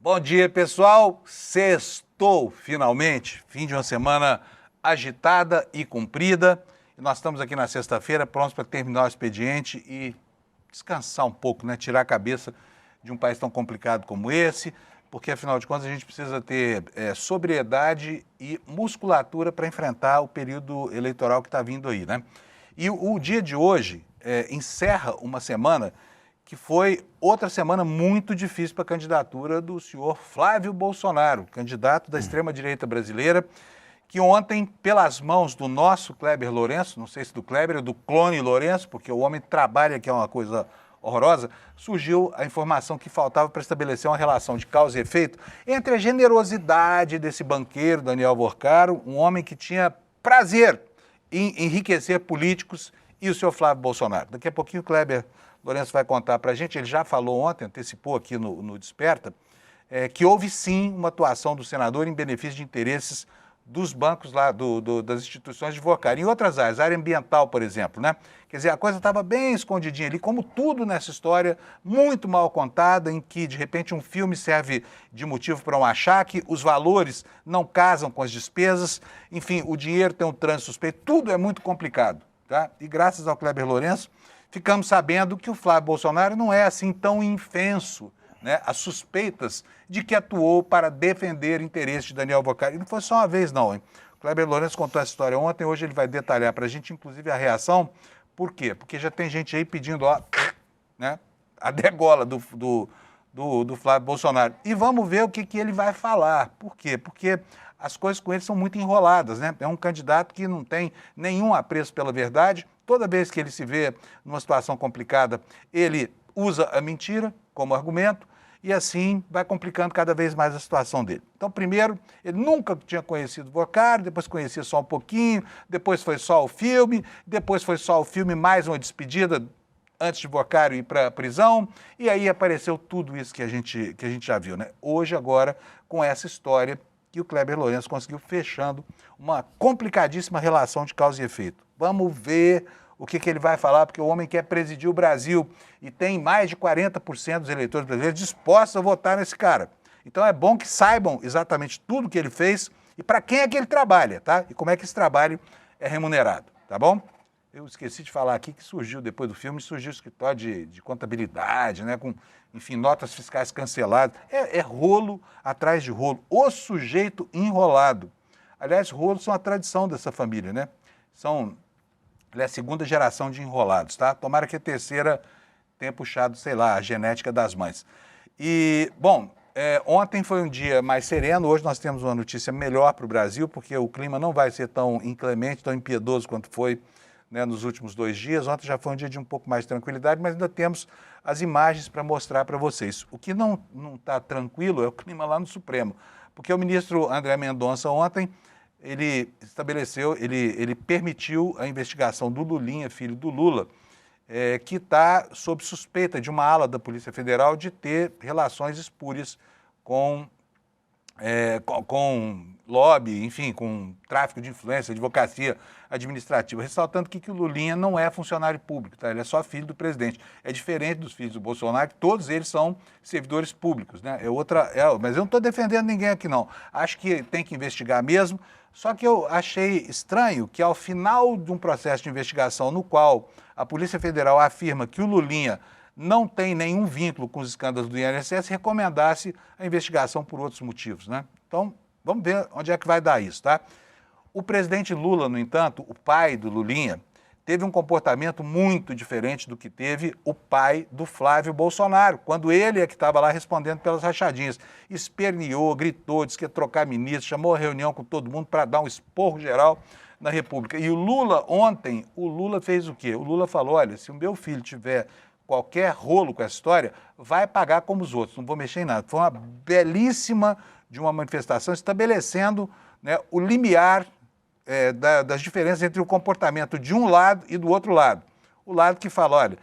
Bom dia, pessoal. Sextou, finalmente. Fim de uma semana agitada e comprida. E nós estamos aqui na sexta-feira prontos para terminar o expediente e descansar um pouco, né? Tirar a cabeça de um país tão complicado como esse, porque, afinal de contas, a gente precisa ter sobriedade e musculatura para enfrentar o período eleitoral que está vindo aí, né? E o dia de hoje encerra uma semana que foi outra semana muito difícil para a candidatura do senhor Flávio Bolsonaro, candidato da extrema-direita brasileira, que ontem, pelas mãos do nosso Kleber Lourenço, não sei se do Kleber ou do clone Lourenço, porque o homem trabalha, que é uma coisa horrorosa, surgiu a informação que faltava para estabelecer uma relação de causa e efeito entre a generosidade desse banqueiro, Daniel Vorcaro, um homem que tinha prazer em enriquecer políticos, e o senhor Flávio Bolsonaro. Daqui a pouquinho o Kleber Lourenço vai contar para a gente, ele já falou ontem, antecipou aqui no Desperta, que houve sim uma atuação do senador em benefício de interesses dos bancos lá, das instituições de Vorcaro. Em outras áreas, área ambiental, por exemplo, né? Quer dizer, a coisa estava bem escondidinha ali, como tudo nessa história, muito mal contada, em que, de repente, um filme serve de motivo para um achaque, os valores não casam com as despesas, enfim, o dinheiro tem um trânsito suspeito, tudo é muito complicado, tá? E graças ao Kleber Lourenço, ficamos sabendo que o Flávio Bolsonaro não é assim tão infenso, né, as suspeitas de que atuou para defender interesses de Daniel Vorcaro. E não foi só uma vez, não, hein? O Kleber Lourenço contou essa história ontem, hoje ele vai detalhar para a gente, inclusive, a reação. Por quê? Porque já tem gente aí pedindo, ó, né, a degola do Flávio Bolsonaro. E vamos ver o que ele vai falar. Por quê? Porque as coisas com ele são muito enroladas, né? É um candidato que não tem nenhum apreço pela verdade. Toda vez que ele se vê numa situação complicada, ele usa a mentira como argumento e assim vai complicando cada vez mais a situação dele. Então, primeiro, ele nunca tinha conhecido o Vorcaro, depois conhecia só um pouquinho, depois foi só o filme, depois foi só o filme mais uma despedida antes de Vorcaro ir para a prisão, e aí apareceu tudo isso que a gente já viu, né? Hoje, agora, com essa história que o Kleber Lourenço conseguiu fechando uma complicadíssima relação de causa e efeito. Vamos ver o que ele vai falar, porque o homem quer presidir o Brasil e tem mais de 40% dos eleitores brasileiros dispostos a votar nesse cara. Então é bom que saibam exatamente tudo que ele fez e para quem é que ele trabalha, tá? E como é que esse trabalho é remunerado, tá bom? Eu esqueci de falar aqui que surgiu, depois do filme, surgiu o escritório de contabilidade, né, com, enfim, notas fiscais canceladas. É rolo atrás de rolo. O sujeito enrolado. Aliás, rolos são a tradição dessa família, né? Ele é a segunda geração de enrolados, tá? Tomara que a terceira tenha puxado, sei lá, a genética das mães. E, bom, ontem foi um dia mais sereno, hoje nós temos uma notícia melhor para o Brasil, porque o clima não vai ser tão inclemente, tão impiedoso quanto foi, né, nos últimos 2 dias. Ontem já foi um dia de um pouco mais de tranquilidade, mas ainda temos as imagens para mostrar para vocês. O que não está tranquilo é o clima lá no Supremo, porque o ministro André Mendonça ontem, ele estabeleceu, ele permitiu a investigação do Lulinha, filho do Lula, que está sob suspeita de uma ala da Polícia Federal de ter relações espúrias com lobby, enfim, com tráfico de influência, advocacia administrativa, ressaltando que o Lulinha não é funcionário público, tá? Ele é só filho do presidente. É diferente dos filhos do Bolsonaro, que todos eles são servidores públicos, né? Mas eu não estou defendendo ninguém aqui, não. Acho que tem que investigar mesmo, só que eu achei estranho que ao final de um processo de investigação no qual a Polícia Federal afirma que o Lulinha não tem nenhum vínculo com os escândalos do INSS, recomendasse a investigação por outros motivos, né? Então, vamos ver onde é que vai dar isso, tá? O presidente Lula, no entanto, o pai do Lulinha, teve um comportamento muito diferente do que teve o pai do Flávio Bolsonaro, quando ele é que estava lá respondendo pelas rachadinhas. Esperneou, gritou, disse que ia trocar ministro, chamou a reunião com todo mundo para dar um esporro geral na República. E o Lula, ontem, o Lula fez o quê? O Lula falou, olha, se o meu filho tiver qualquer rolo com essa história, vai pagar como os outros, não vou mexer em nada. Foi uma belíssima de uma manifestação estabelecendo, né, o limiar das diferenças entre o comportamento de um lado e do outro lado. O lado que fala, olha,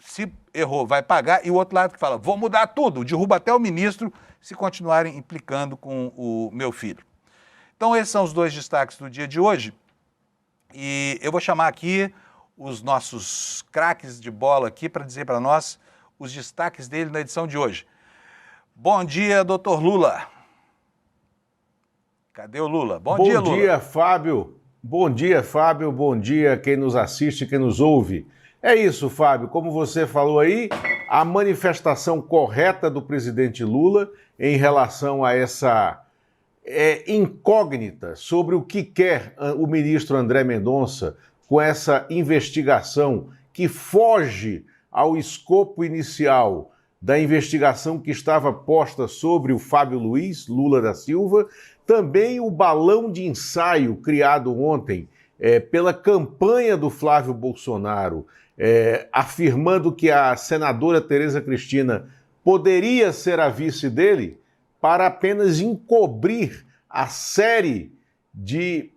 se errou, vai pagar, e o outro lado que fala, vou mudar tudo, derruba até o ministro se continuarem implicando com o meu filho. Então, esses são os 2 destaques do dia de hoje, e eu vou chamar aqui os nossos craques de bola aqui para dizer para nós os destaques dele na edição de hoje. Bom dia, doutor Lula. Cadê o Lula? Bom dia, Lula. Bom dia, Fábio. Bom dia, Fábio. Bom dia quem nos assiste, quem nos ouve. É isso, Fábio. Como você falou aí, a manifestação correta do presidente Lula em relação a essa incógnita sobre o que quer o ministro André Mendonça com essa investigação que foge ao escopo inicial da investigação que estava posta sobre o Fábio Luiz Lula da Silva, também o balão de ensaio criado ontem pela campanha do Flávio Bolsonaro, afirmando que a senadora Tereza Cristina poderia ser a vice dele, para apenas encobrir a série de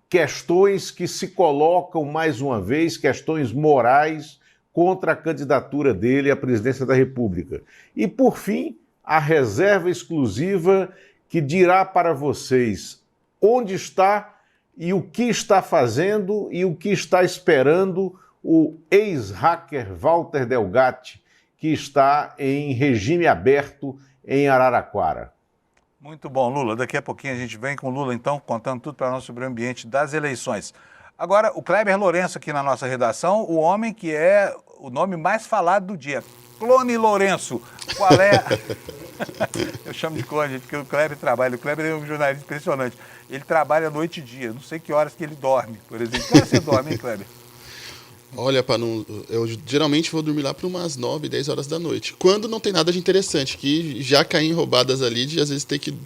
questões que se colocam, mais uma vez, questões morais contra a candidatura dele à presidência da República. E, por fim, a reserva exclusiva que dirá para vocês onde está e o que está fazendo e o que está esperando o ex-hacker Walter Delgatti, que está em regime aberto em Araraquara. Muito bom, Lula. Daqui a pouquinho a gente vem com o Lula, então, contando tudo para nós sobre o ambiente das eleições. Agora, o Kleber Lourenço aqui na nossa redação, o homem que é o nome mais falado do dia. Clone Lourenço. Qual é? Eu chamo de clone, porque o Kleber trabalha. O Kleber é um jornalista impressionante. Ele trabalha noite e dia. Não sei que horas que ele dorme, por exemplo. Que horas você dorme, hein, Kleber? Olha, eu geralmente vou dormir lá para umas 9, 10 horas da noite. Quando não tem nada de interessante, que já caí em roubadas ali, de às vezes ter que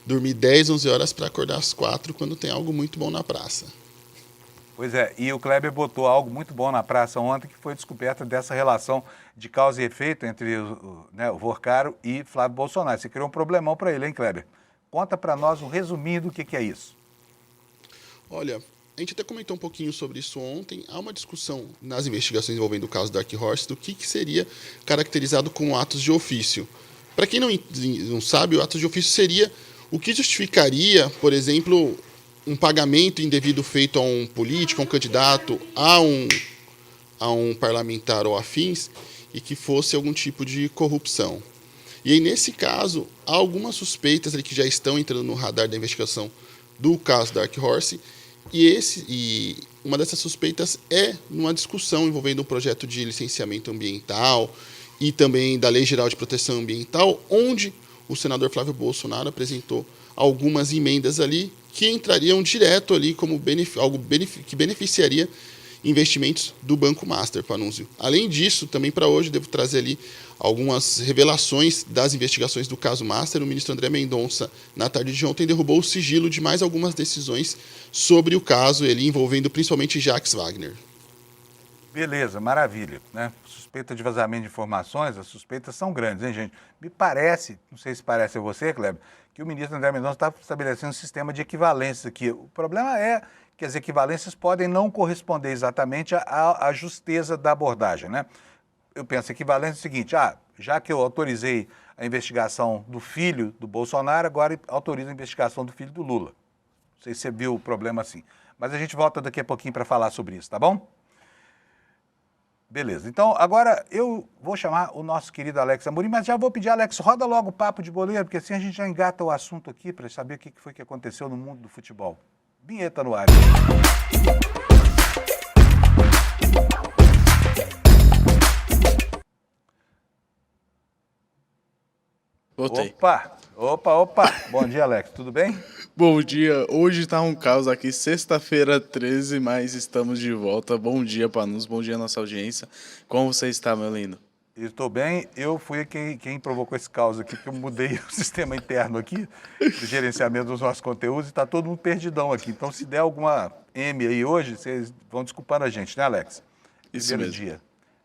dormir 10, 11 horas para acordar às 4 quando tem algo muito bom na praça. Pois é, e o Kleber botou algo muito bom na praça ontem, que foi a descoberta dessa relação de causa e efeito entre o Vorcaro e Flávio Bolsonaro. Você criou um problemão para ele, hein, Kleber? Conta para nós um resuminho do que é isso. Olha, a gente até comentou um pouquinho sobre isso ontem. Há uma discussão nas investigações envolvendo o caso Dark Horse do que seria caracterizado como atos de ofício. Para quem não sabe, o ato de ofício seria o que justificaria, por exemplo, um pagamento indevido feito a um político, a um candidato, a um parlamentar ou afins, e que fosse algum tipo de corrupção. E aí, nesse caso, há algumas suspeitas ali que já estão entrando no radar da investigação do caso Dark Horse, e uma dessas suspeitas é numa discussão envolvendo um projeto de licenciamento ambiental e também da Lei Geral de Proteção Ambiental, onde o senador Flávio Bolsonaro apresentou algumas emendas ali que entrariam direto ali como algo que beneficiaria investimentos do Banco Master, Panunzio. Além disso, também para hoje, devo trazer ali algumas revelações das investigações do caso Master. O ministro André Mendonça, na tarde de ontem, derrubou o sigilo de mais algumas decisões sobre o caso, ele envolvendo principalmente Jacques Wagner. Beleza, maravilha, né? Suspeita de vazamento de informações, as suspeitas são grandes, hein, gente? Me parece, não sei se parece a você, Kleber, que o ministro André Mendonça está estabelecendo um sistema de equivalências aqui. O problema é que as equivalências podem não corresponder exatamente à justeza da abordagem, né? Eu penso, equivalência é o seguinte, já que eu autorizei a investigação do filho do Bolsonaro, agora autorizo a investigação do filho do Lula. Não sei se você viu o problema assim. Mas a gente volta daqui a pouquinho para falar sobre isso, tá bom? Beleza, então agora eu vou chamar o nosso querido Alex Amorim, mas já vou pedir, Alex, roda logo o papo de boleiro, porque assim a gente já engata o assunto aqui para saber o que foi que aconteceu no mundo do futebol. Vinheta no ar. Voltei. Opa. Bom dia, Alex, tudo bem? Bom dia, hoje tá um caos aqui, sexta-feira 13, mas estamos de volta. Bom dia, Panus, bom dia, nossa audiência. Como você está, meu lindo? Eu estou bem, eu fui quem provocou esse caos aqui, porque eu mudei o sistema interno aqui, do gerenciamento dos nossos conteúdos, e está todo mundo perdidão aqui. Então, se der alguma M aí hoje, vocês vão desculpando a gente, né, Alex? Isso mesmo.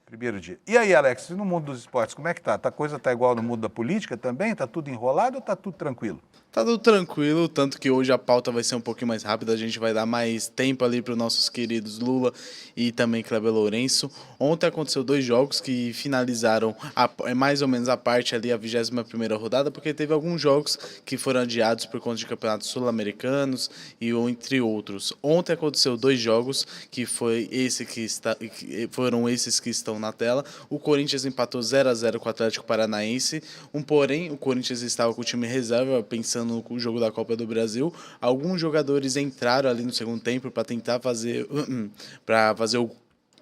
Primeiro dia. E aí, Alex, no mundo dos esportes, como é que tá? A coisa tá igual no mundo da política também? Tá tudo enrolado ou tá tudo tranquilo? Tá tudo tranquilo, tanto que hoje a pauta vai ser um pouquinho mais rápida, a gente vai dar mais tempo ali para os nossos queridos Lula e também Kleber Lourenço. Ontem aconteceu 2 jogos que finalizaram mais ou menos a parte ali, a 21ª rodada, porque teve alguns jogos que foram adiados por conta de campeonatos sul-americanos e entre outros. Ontem aconteceu 2 jogos que foram esses que estão na tela. O Corinthians empatou 0-0 com o Atlético Paranaense. Porém, o Corinthians estava com o time reserva, pensando no jogo da Copa do Brasil. Alguns jogadores entraram ali no segundo tempo para tentar fazer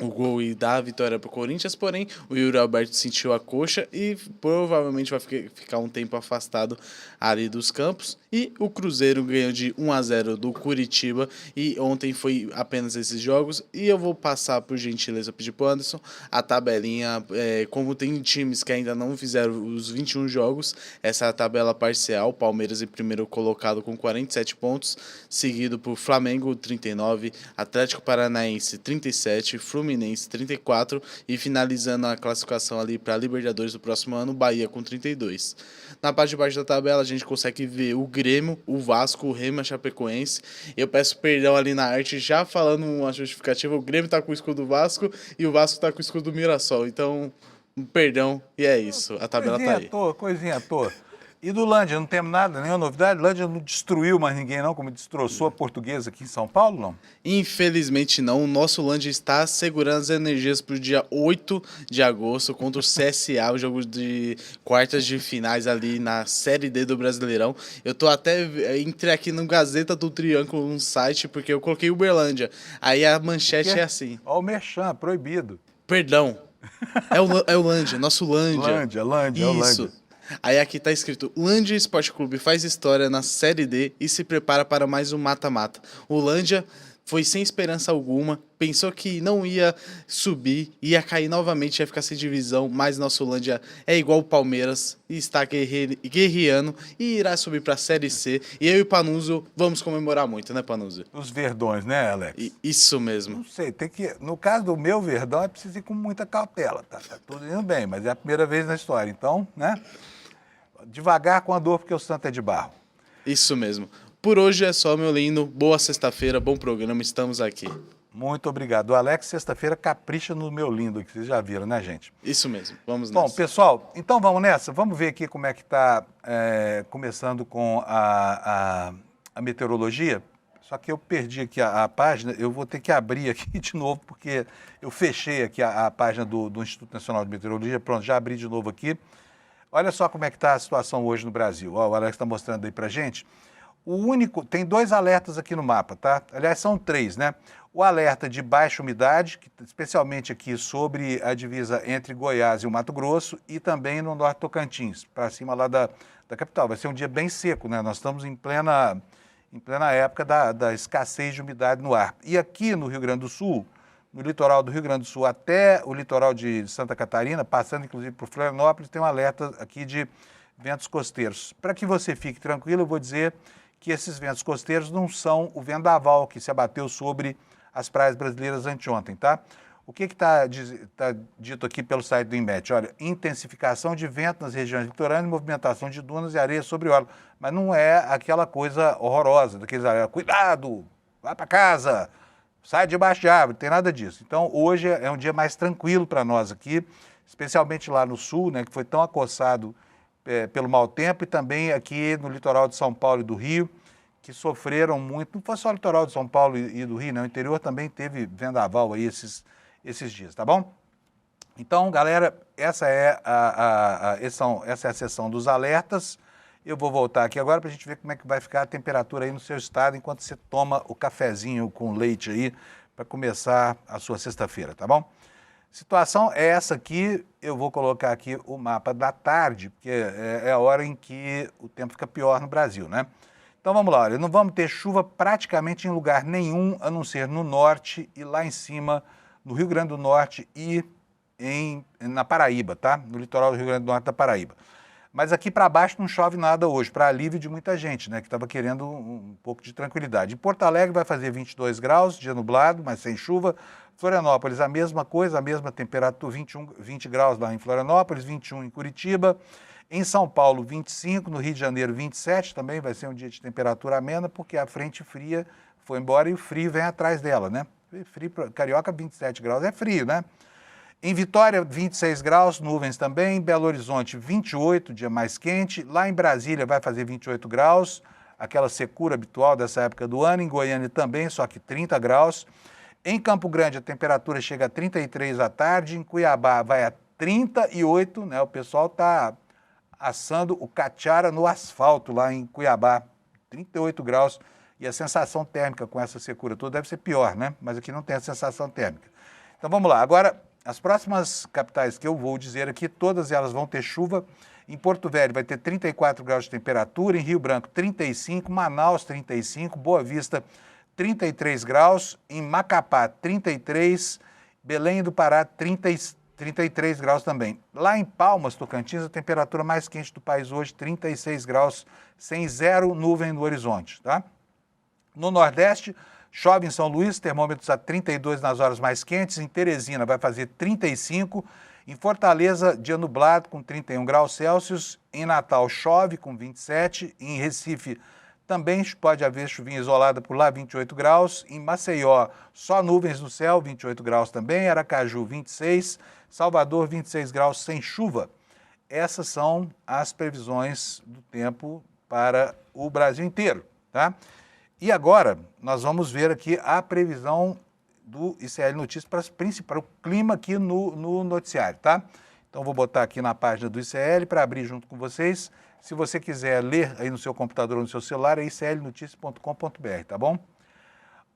o gol e dar a vitória para o Corinthians, porém o Yuri Alberto sentiu a coxa e provavelmente vai ficar um tempo afastado ali dos campos. E o Cruzeiro ganhou de 1-0 do Curitiba, e ontem foi apenas esses jogos. E eu vou passar, por gentileza, pedir para o Anderson a tabelinha, como tem times que ainda não fizeram os 21 jogos, essa é a tabela parcial. Palmeiras em primeiro colocado com 47 pontos, seguido por Flamengo 39, Atlético Paranaense 37, Fluminense 34 e finalizando a classificação ali para a Libertadores do próximo ano, Bahia com 32. Na parte de baixo da tabela a gente consegue ver o Grêmio, o Vasco, o Remo, a Chapecoense. Eu peço perdão ali na arte, já falando uma justificativa, o Grêmio tá com o escudo do Vasco e o Vasco tá com o escudo do Mirassol. Então, perdão, e é isso, a tabela tá aí. Coisinha à toa. E do Lândia, não temos nada, nenhuma novidade? Lândia não destruiu mais ninguém não, como destroçou a Portuguesa aqui em São Paulo, não? Infelizmente não, o nosso Lândia está segurando as energias para o dia 8 de agosto contra o CSA, o jogo de quartas de finais ali na Série D do Brasileirão. Eu tô até, entrei aqui no Gazeta do Triângulo, um site, porque eu coloquei Uberlândia, aí a manchete é assim. Ó o merchan, proibido. Perdão, é o Lândia, nosso Lândia. Lândia, Isso. é o Lândia. Aí aqui tá escrito: Lândia Esporte Clube faz história na Série D e se prepara para mais um mata-mata. O Lândia foi sem esperança alguma, pensou que não ia subir, ia cair novamente, ia ficar sem divisão, mas nosso Lândia é igual o Palmeiras, e está guerreando e irá subir para a Série C. E eu e o Panunzio vamos comemorar muito, né, Panunzio? Os Verdões, né, Alex? Isso mesmo. Não sei, tem que... No caso do meu Verdão, é preciso ir com muita cautela, tá? Tá tudo indo bem, mas é a primeira vez na história, então, né? Devagar com a dor, porque o santo é de barro. Isso mesmo. Por hoje é só, meu lindo. Boa sexta-feira, bom programa, estamos aqui. Muito obrigado. O Alex, sexta-feira, capricha no meu lindo, que vocês já viram, né, gente? Isso mesmo, vamos nessa. Bom, pessoal, então vamos nessa. Vamos ver aqui como é que está, começando com a meteorologia. Só que eu perdi aqui a página, eu vou ter que abrir aqui de novo, porque eu fechei aqui a página do Instituto Nacional de Meteorologia. Pronto, já abri de novo aqui. Olha só como é que está a situação hoje no Brasil. Ó, o Alex está mostrando aí para gente. Tem 2 alertas aqui no mapa, tá? Aliás, são 3, né? O alerta de baixa umidade, especialmente aqui sobre a divisa entre Goiás e o Mato Grosso, e também no Norte Tocantins, para cima lá da capital. Vai ser um dia bem seco, né? Nós estamos em plena época da escassez de umidade no ar. E aqui no Rio Grande do Sul, no litoral do Rio Grande do Sul até o litoral de Santa Catarina, passando inclusive por Florianópolis, tem um alerta aqui de ventos costeiros. Para que você fique tranquilo, eu vou dizer que esses ventos costeiros não são o vendaval que se abateu sobre as praias brasileiras anteontem, tá? O que está dito aqui pelo site do INMET? Olha, intensificação de vento nas regiões litorâneas, movimentação de dunas e areia sobre óleo. Mas não é aquela coisa horrorosa, daqueles cuidado, vai para casa, sai debaixo de árvore, não tem nada disso. Então, hoje é um dia mais tranquilo para nós aqui, especialmente lá no sul, né, que foi tão acossado pelo mau tempo, e também aqui no litoral de São Paulo e do Rio, que sofreram muito. Não foi só o litoral de São Paulo e do Rio, né? O interior também teve vendaval aí esses dias, tá bom? Então, galera, essa é a sessão dos alertas. Eu vou voltar aqui agora para a gente ver como é que vai ficar a temperatura aí no seu estado enquanto você toma o cafezinho com leite aí para começar a sua sexta-feira, tá bom? Situação é essa aqui, eu vou colocar aqui o mapa da tarde, porque é a hora em que o tempo fica pior no Brasil, né? Então vamos lá, olha, não vamos ter chuva praticamente em lugar nenhum, a não ser no norte e lá em cima, no Rio Grande do Norte e na Paraíba, tá? No litoral do Rio Grande do Norte da Paraíba. Mas aqui para baixo não chove nada hoje, para alívio de muita gente, né, que estava querendo um pouco de tranquilidade. Em Porto Alegre vai fazer 22 graus, dia nublado, mas sem chuva. Florianópolis, a mesma coisa, a mesma temperatura, 20 graus lá em Florianópolis, 21 em Curitiba. Em São Paulo, 25, no Rio de Janeiro, 27, também vai ser um dia de temperatura amena, porque a frente fria foi embora e o frio vem atrás dela, né? Frio, Carioca, 27 graus, é frio, né? Em Vitória, 26 graus, nuvens também. Em Belo Horizonte, 28, dia mais quente. Lá em Brasília vai fazer 28 graus, aquela secura habitual dessa época do ano. Em Goiânia também, só que 30 graus. Em Campo Grande, a temperatura chega a 33 à tarde, em Cuiabá vai a 38, né? O pessoal está assando o cachara no asfalto lá em Cuiabá, 38 graus, e a sensação térmica com essa secura toda deve ser pior, né? Mas aqui não tem a sensação térmica. Então vamos lá, agora as próximas capitais que eu vou dizer aqui, todas elas vão ter chuva. Em Porto Velho vai ter 34 graus de temperatura, em Rio Branco 35, Manaus 35, Boa Vista 33 graus, em Macapá 33, Belém do Pará 33 graus também. Lá em Palmas, Tocantins, a temperatura mais quente do país hoje, 36 graus, sem zero nuvem no horizonte, tá? No Nordeste, chove em São Luís, termômetros a 32 nas horas mais quentes, em Teresina vai fazer 35, em Fortaleza, dia nublado com 31 graus Celsius, em Natal chove com 27, em Recife também pode haver chuvinha isolada por lá, 28 graus. Em Maceió, só nuvens no céu, 28 graus também. Aracaju, 26. Salvador, 26 graus sem chuva. Essas são as previsões do tempo para o Brasil inteiro, tá? E agora, nós vamos ver aqui a previsão do ICL Notícias para o clima aqui no noticiário, tá? Então, vou botar aqui na página do ICL para abrir junto com vocês. Se você quiser ler aí no seu computador ou no seu celular, é iclnoticias.com.br, tá bom?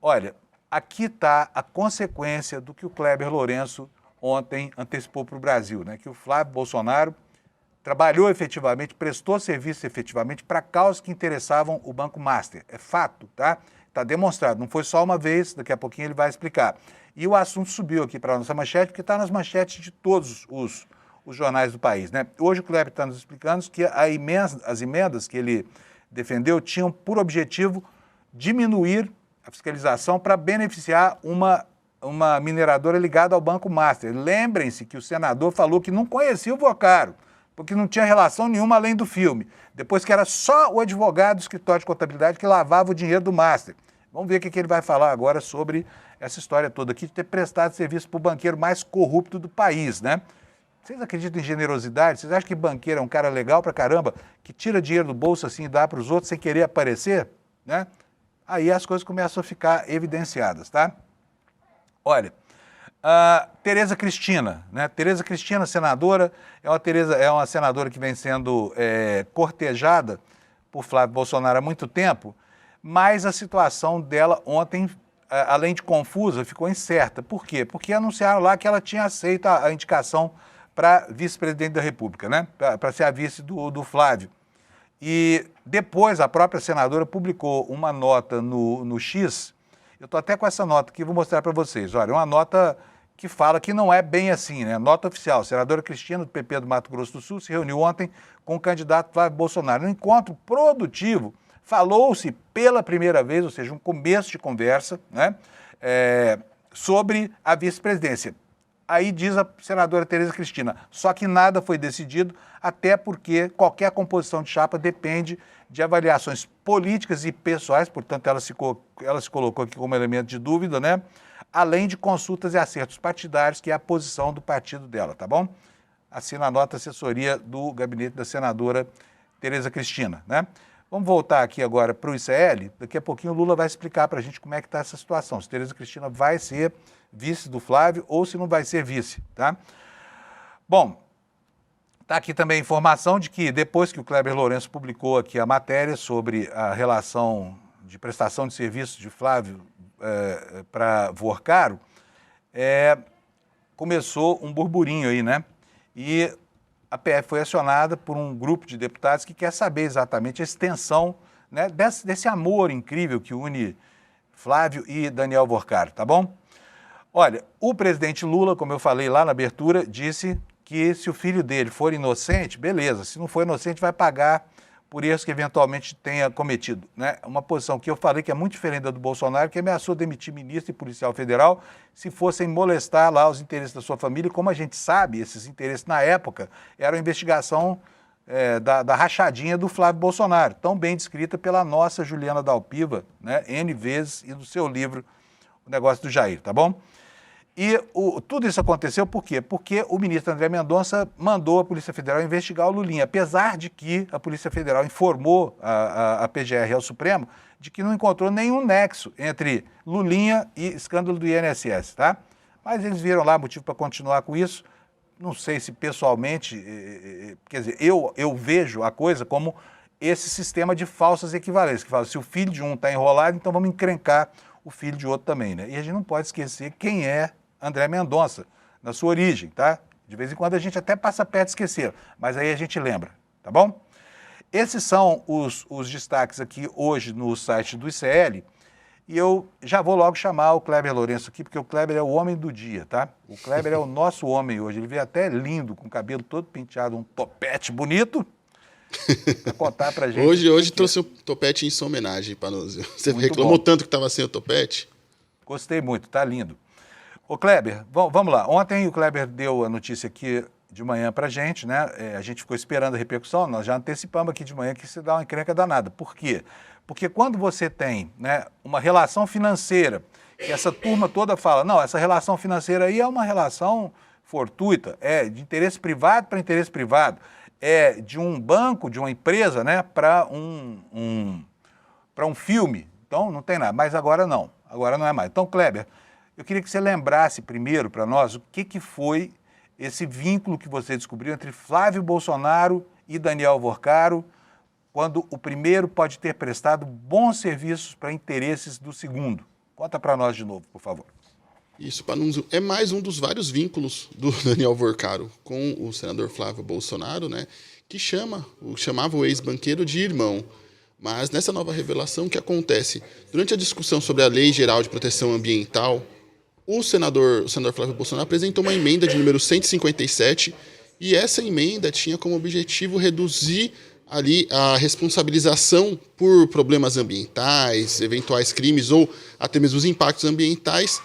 Olha, aqui está a consequência do que o Kleber Lourenço ontem antecipou para o Brasil, né? Que o Flávio Bolsonaro trabalhou efetivamente, prestou serviço efetivamente para causas que interessavam o Banco Master. É fato, tá? Está demonstrado, não foi só uma vez, daqui a pouquinho ele vai explicar. E o assunto subiu aqui para a nossa manchete, porque está nas manchetes de todos os jornais do país, né? Hoje o Kleber está nos explicando que as emendas que ele defendeu tinham por objetivo diminuir a fiscalização para beneficiar uma mineradora ligada ao Banco Master. Lembrem-se que o senador falou que não conhecia o Vocaro, porque não tinha relação nenhuma além do filme. Depois que era só o advogado do escritório de contabilidade que lavava o dinheiro do Master. Vamos ver o que ele vai falar agora sobre essa história toda aqui de ter prestado serviço para o banqueiro mais corrupto do país, né? Vocês acreditam em generosidade? Vocês acham que banqueiro é um cara legal pra caramba, que tira dinheiro do bolso assim e dá para os outros sem querer aparecer? Né? Aí as coisas começam a ficar evidenciadas, tá? Olha, Tereza Cristina, né? Tereza Cristina, senadora, é uma senadora que vem sendo cortejada por Flávio Bolsonaro há muito tempo, mas a situação dela ontem, além de confusa, ficou incerta. Por quê? Porque anunciaram lá que ela tinha aceito a indicação para vice-presidente da República, né? Para ser a vice do Flávio. E depois a própria senadora publicou uma nota no X, eu estou até com essa nota aqui, vou mostrar para vocês. Olha, uma nota que fala que não é bem assim, né? Nota oficial, a senadora Cristina, do PP do Mato Grosso do Sul, se reuniu ontem com o candidato Flávio Bolsonaro. No encontro produtivo, falou-se pela primeira vez, ou seja, um começo de conversa, né? Sobre a vice-presidência. Aí diz a senadora Tereza Cristina, só que nada foi decidido, até porque qualquer composição de chapa depende de avaliações políticas e pessoais, portanto ela se colocou aqui como elemento de dúvida, né? Além de consultas e acertos partidários, que é a posição do partido dela, tá bom? Assina a nota assessoria do gabinete da senadora Tereza Cristina, né? Vamos voltar aqui agora para o ICL, daqui a pouquinho o Lula vai explicar para a gente como é que está essa situação, se Tereza Cristina vai ser vice do Flávio ou se não vai ser vice, tá? Bom, está aqui também a informação de que depois que o Kleber Lourenço publicou aqui a matéria sobre a relação de prestação de serviços de Flávio para Vocaro, começou um burburinho aí, né? E a PF foi acionada por um grupo de deputados que quer saber exatamente a extensão, né, desse amor incrível que une Flávio e Daniel Vocaro, tá bom? Olha, o presidente Lula, como eu falei lá na abertura, disse que se o filho dele for inocente, beleza, se não for inocente vai pagar por erros que eventualmente tenha cometido, né? Uma posição que eu falei que é muito diferente da do Bolsonaro, que ameaçou demitir ministro e policial federal se fossem molestar lá os interesses da sua família. E como a gente sabe, esses interesses na época eram a investigação da rachadinha do Flávio Bolsonaro, tão bem descrita pela nossa Juliana Dalpiva, né, N vezes, e no seu livro O Negócio do Jair, tá bom? E tudo isso aconteceu por quê? Porque o ministro André Mendonça mandou a Polícia Federal investigar o Lulinha, apesar de que a Polícia Federal informou a PGR ao Supremo de que não encontrou nenhum nexo entre Lulinha e escândalo do INSS, tá? Mas eles viram lá motivo para continuar com isso. Não sei se pessoalmente, quer dizer, eu vejo a coisa como esse sistema de falsas equivalências, que fala, se o filho de um está enrolado, então vamos encrencar o filho de outro também, né? E a gente não pode esquecer quem é André Mendonça, na sua origem, tá? De vez em quando a gente até passa perto de esquecer, mas aí a gente lembra, tá bom? Esses são os destaques aqui hoje no site do ICL, e eu já vou logo chamar o Kleber Lourenço aqui, porque o Kleber é o homem do dia, tá? O Kleber é o nosso homem hoje, ele veio até lindo, com o cabelo todo penteado, um topete bonito, para contar pra gente. Hoje trouxe o topete em sua homenagem, Panunzio. Você Muito reclamou bom. tanto que estava sem o topete? Gostei muito, tá lindo. Ô Kleber, vamos lá. Ontem o Kleber deu a notícia aqui de manhã pra gente, né? A gente ficou esperando a repercussão, nós já antecipamos aqui de manhã que isso dá uma encrenca danada. Por quê? Porque quando você tem, né, uma relação financeira, que essa turma toda fala, não, essa relação financeira aí é uma relação fortuita, é de interesse privado para interesse privado, é de um banco, de uma empresa, né, para um filme. Então não tem nada, mas agora não é mais. Então, Kleber, eu queria que você lembrasse primeiro para nós o que foi esse vínculo que você descobriu entre Flávio Bolsonaro e Daniel Worcaro, quando o primeiro pode ter prestado bons serviços para interesses do segundo. Conta para nós de novo, por favor. Isso, Panunzio, é mais um dos vários vínculos do Daniel Worcaro com o senador Flávio Bolsonaro, né, que chamava o ex-banqueiro de irmão. Mas nessa nova revelação, o que acontece? Durante a discussão sobre a Lei Geral de Proteção Ambiental, o senador Flávio Bolsonaro apresentou uma emenda de número 157 e essa emenda tinha como objetivo reduzir ali a responsabilização por problemas ambientais, eventuais crimes ou até mesmo os impactos ambientais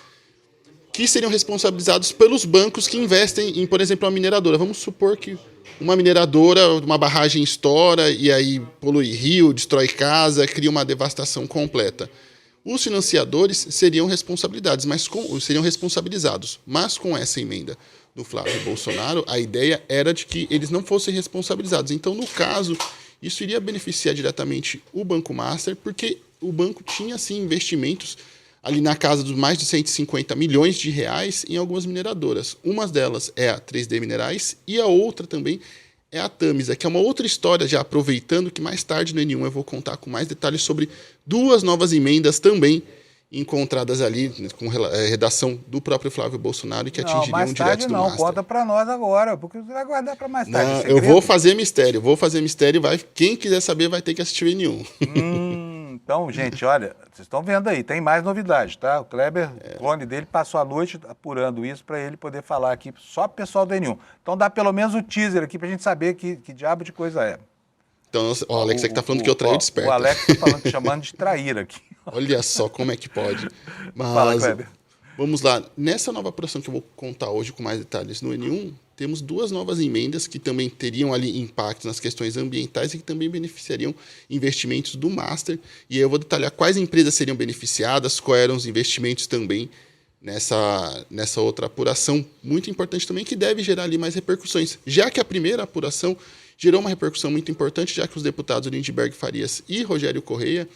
que seriam responsabilizados pelos bancos que investem em, por exemplo, uma mineradora. Vamos supor que uma mineradora, uma barragem estoura e aí polui rio, destrói casa, cria uma devastação completa. Os financiadores seriam responsabilizados, mas com essa emenda do Flávio Bolsonaro, a ideia era de que eles não fossem responsabilizados. Então, no caso, isso iria beneficiar diretamente o Banco Master, porque o banco tinha, sim, investimentos ali na casa dos mais de 150 milhões de reais em algumas mineradoras. Uma delas é a 3D Minerais e a outra também é a Tamisa, que é uma outra história, já aproveitando que mais tarde no N1 eu vou contar com mais detalhes sobre duas novas emendas também encontradas ali com redação do próprio Flávio Bolsonaro e que atingiriam direto do Master. Conta para nós agora, porque você vai guardar para mais tarde. Não, eu vou fazer mistério, quem quiser saber vai ter que assistir o N1. Então, gente, olha, vocês estão vendo aí, tem mais novidades, tá? O Kleber, o clone dele, passou a noite apurando isso para ele poder falar aqui só pro pessoal do N1. Então dá pelo menos o teaser aqui pra gente saber que diabo de coisa é. Então, o Alex é que tá falando que eu traí desperto. O Alex tá chamando de traíra aqui. Olha só como é que pode. Mas, fala, Kleber. Vamos lá. Nessa nova apuração que eu vou contar hoje com mais detalhes no N1, temos duas novas emendas que também teriam ali impactos nas questões ambientais e que também beneficiariam investimentos do Master. E aí eu vou detalhar quais empresas seriam beneficiadas, quais eram os investimentos também nessa outra apuração muito importante também, que deve gerar ali mais repercussões. Já que a primeira apuração gerou uma repercussão muito importante, já que os deputados Lindbergh Farias e Rogério Correia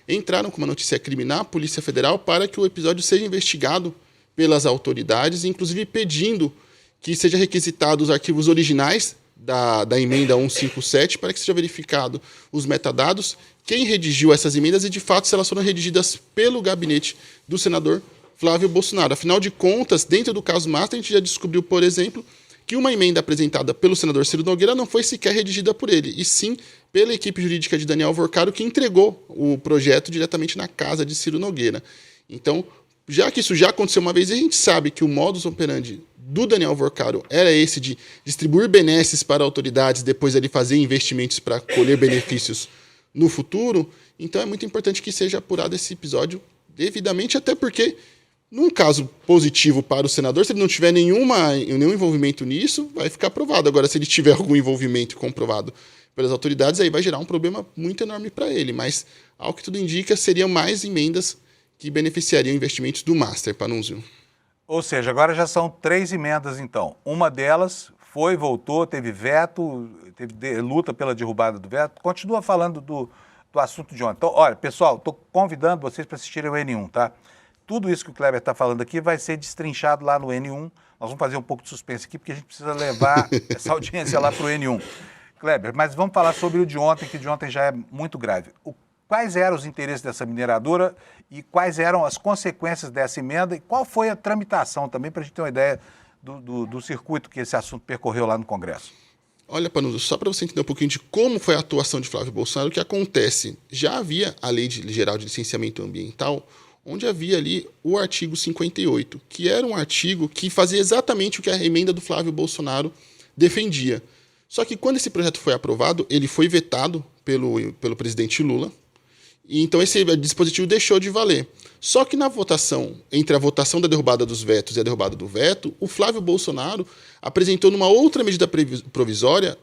entraram com uma notícia criminal à Polícia Federal para que o episódio seja investigado pelas autoridades, inclusive pedindo que seja requisitado os arquivos originais da emenda 157 para que seja verificado os metadados, quem redigiu essas emendas e, de fato, se elas foram redigidas pelo gabinete do senador Flávio Bolsonaro. Afinal de contas, dentro do caso Master, a gente já descobriu, por exemplo, que uma emenda apresentada pelo senador Ciro Nogueira não foi sequer redigida por ele, e sim pela equipe jurídica de Daniel Worcaro, que entregou o projeto diretamente na casa de Ciro Nogueira. Então, já que isso já aconteceu uma vez, e a gente sabe que o modus operandi do Daniel Worcaro era esse de distribuir benesses para autoridades, depois ele fazer investimentos para colher benefícios no futuro, então é muito importante que seja apurado esse episódio devidamente, até porque, num caso positivo para o senador, se ele não tiver nenhum envolvimento nisso, vai ficar aprovado. Agora, se ele tiver algum envolvimento comprovado pelas autoridades, aí vai gerar um problema muito enorme para ele. Mas, ao que tudo indica, seriam mais emendas que beneficiariam investimentos do Master, Panunzio. Ou seja, agora já são 3 emendas, então. Uma delas foi, voltou, teve veto, teve luta pela derrubada do veto. Continua falando do assunto de ontem. Então, olha, pessoal, estou convidando vocês para assistirem o N1, tá? Tudo isso que o Kleber está falando aqui vai ser destrinchado lá no N1. Nós vamos fazer um pouco de suspense aqui, porque a gente precisa levar essa audiência lá para o N1. Kleber, mas vamos falar sobre o de ontem, que de ontem já é muito grave. Quais eram os interesses dessa mineradora e quais eram as consequências dessa emenda e qual foi a tramitação também, para a gente ter uma ideia do circuito que esse assunto percorreu lá no Congresso? Olha, Panudo, só para você entender um pouquinho de como foi a atuação de Flávio Bolsonaro, o que acontece? Já havia a Lei Geral de Licenciamento Ambiental, onde havia ali o artigo 58, que era um artigo que fazia exatamente o que a emenda do Flávio Bolsonaro defendia. Só que quando esse projeto foi aprovado, ele foi vetado pelo presidente Lula, e então esse dispositivo deixou de valer. Só que na votação, entre a votação da derrubada dos vetos e a derrubada do veto, o Flávio Bolsonaro apresentou numa outra medida provisória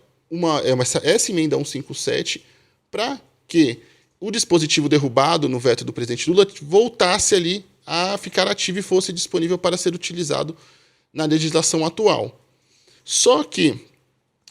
essa emenda 157 para que o dispositivo derrubado no veto do presidente Lula voltasse ali a ficar ativo e fosse disponível para ser utilizado na legislação atual. Só que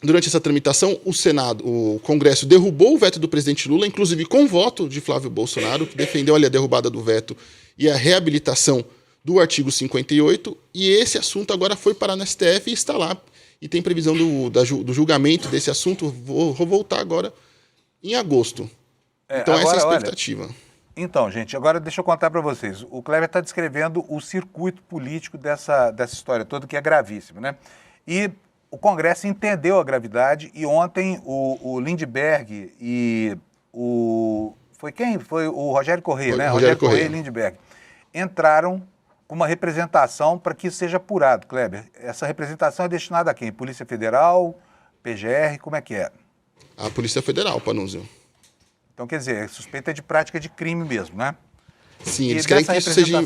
durante essa tramitação, o Congresso derrubou o veto do presidente Lula, inclusive com voto de Flávio Bolsonaro, que defendeu ali a derrubada do veto e a reabilitação do artigo 58, e esse assunto agora foi parar no STF e está lá. E tem previsão do julgamento desse assunto, vou voltar agora em agosto. Então agora, essa é a expectativa. Olha, então, gente, agora deixa eu contar para vocês. O Kleber está descrevendo o circuito político dessa história toda, que é gravíssimo, né? E o Congresso entendeu a gravidade e ontem o Lindbergh e Foi quem? Foi o Rogério Correia, né? Rogério Correia e Lindbergh. Entraram com uma representação para que isso seja apurado, Kleber. Essa representação é destinada a quem? Polícia Federal, PGR, como é que é? A Polícia Federal, Panunzio. Então, quer dizer, suspeita de prática de crime mesmo, né? Sim, eles querem que isso seja...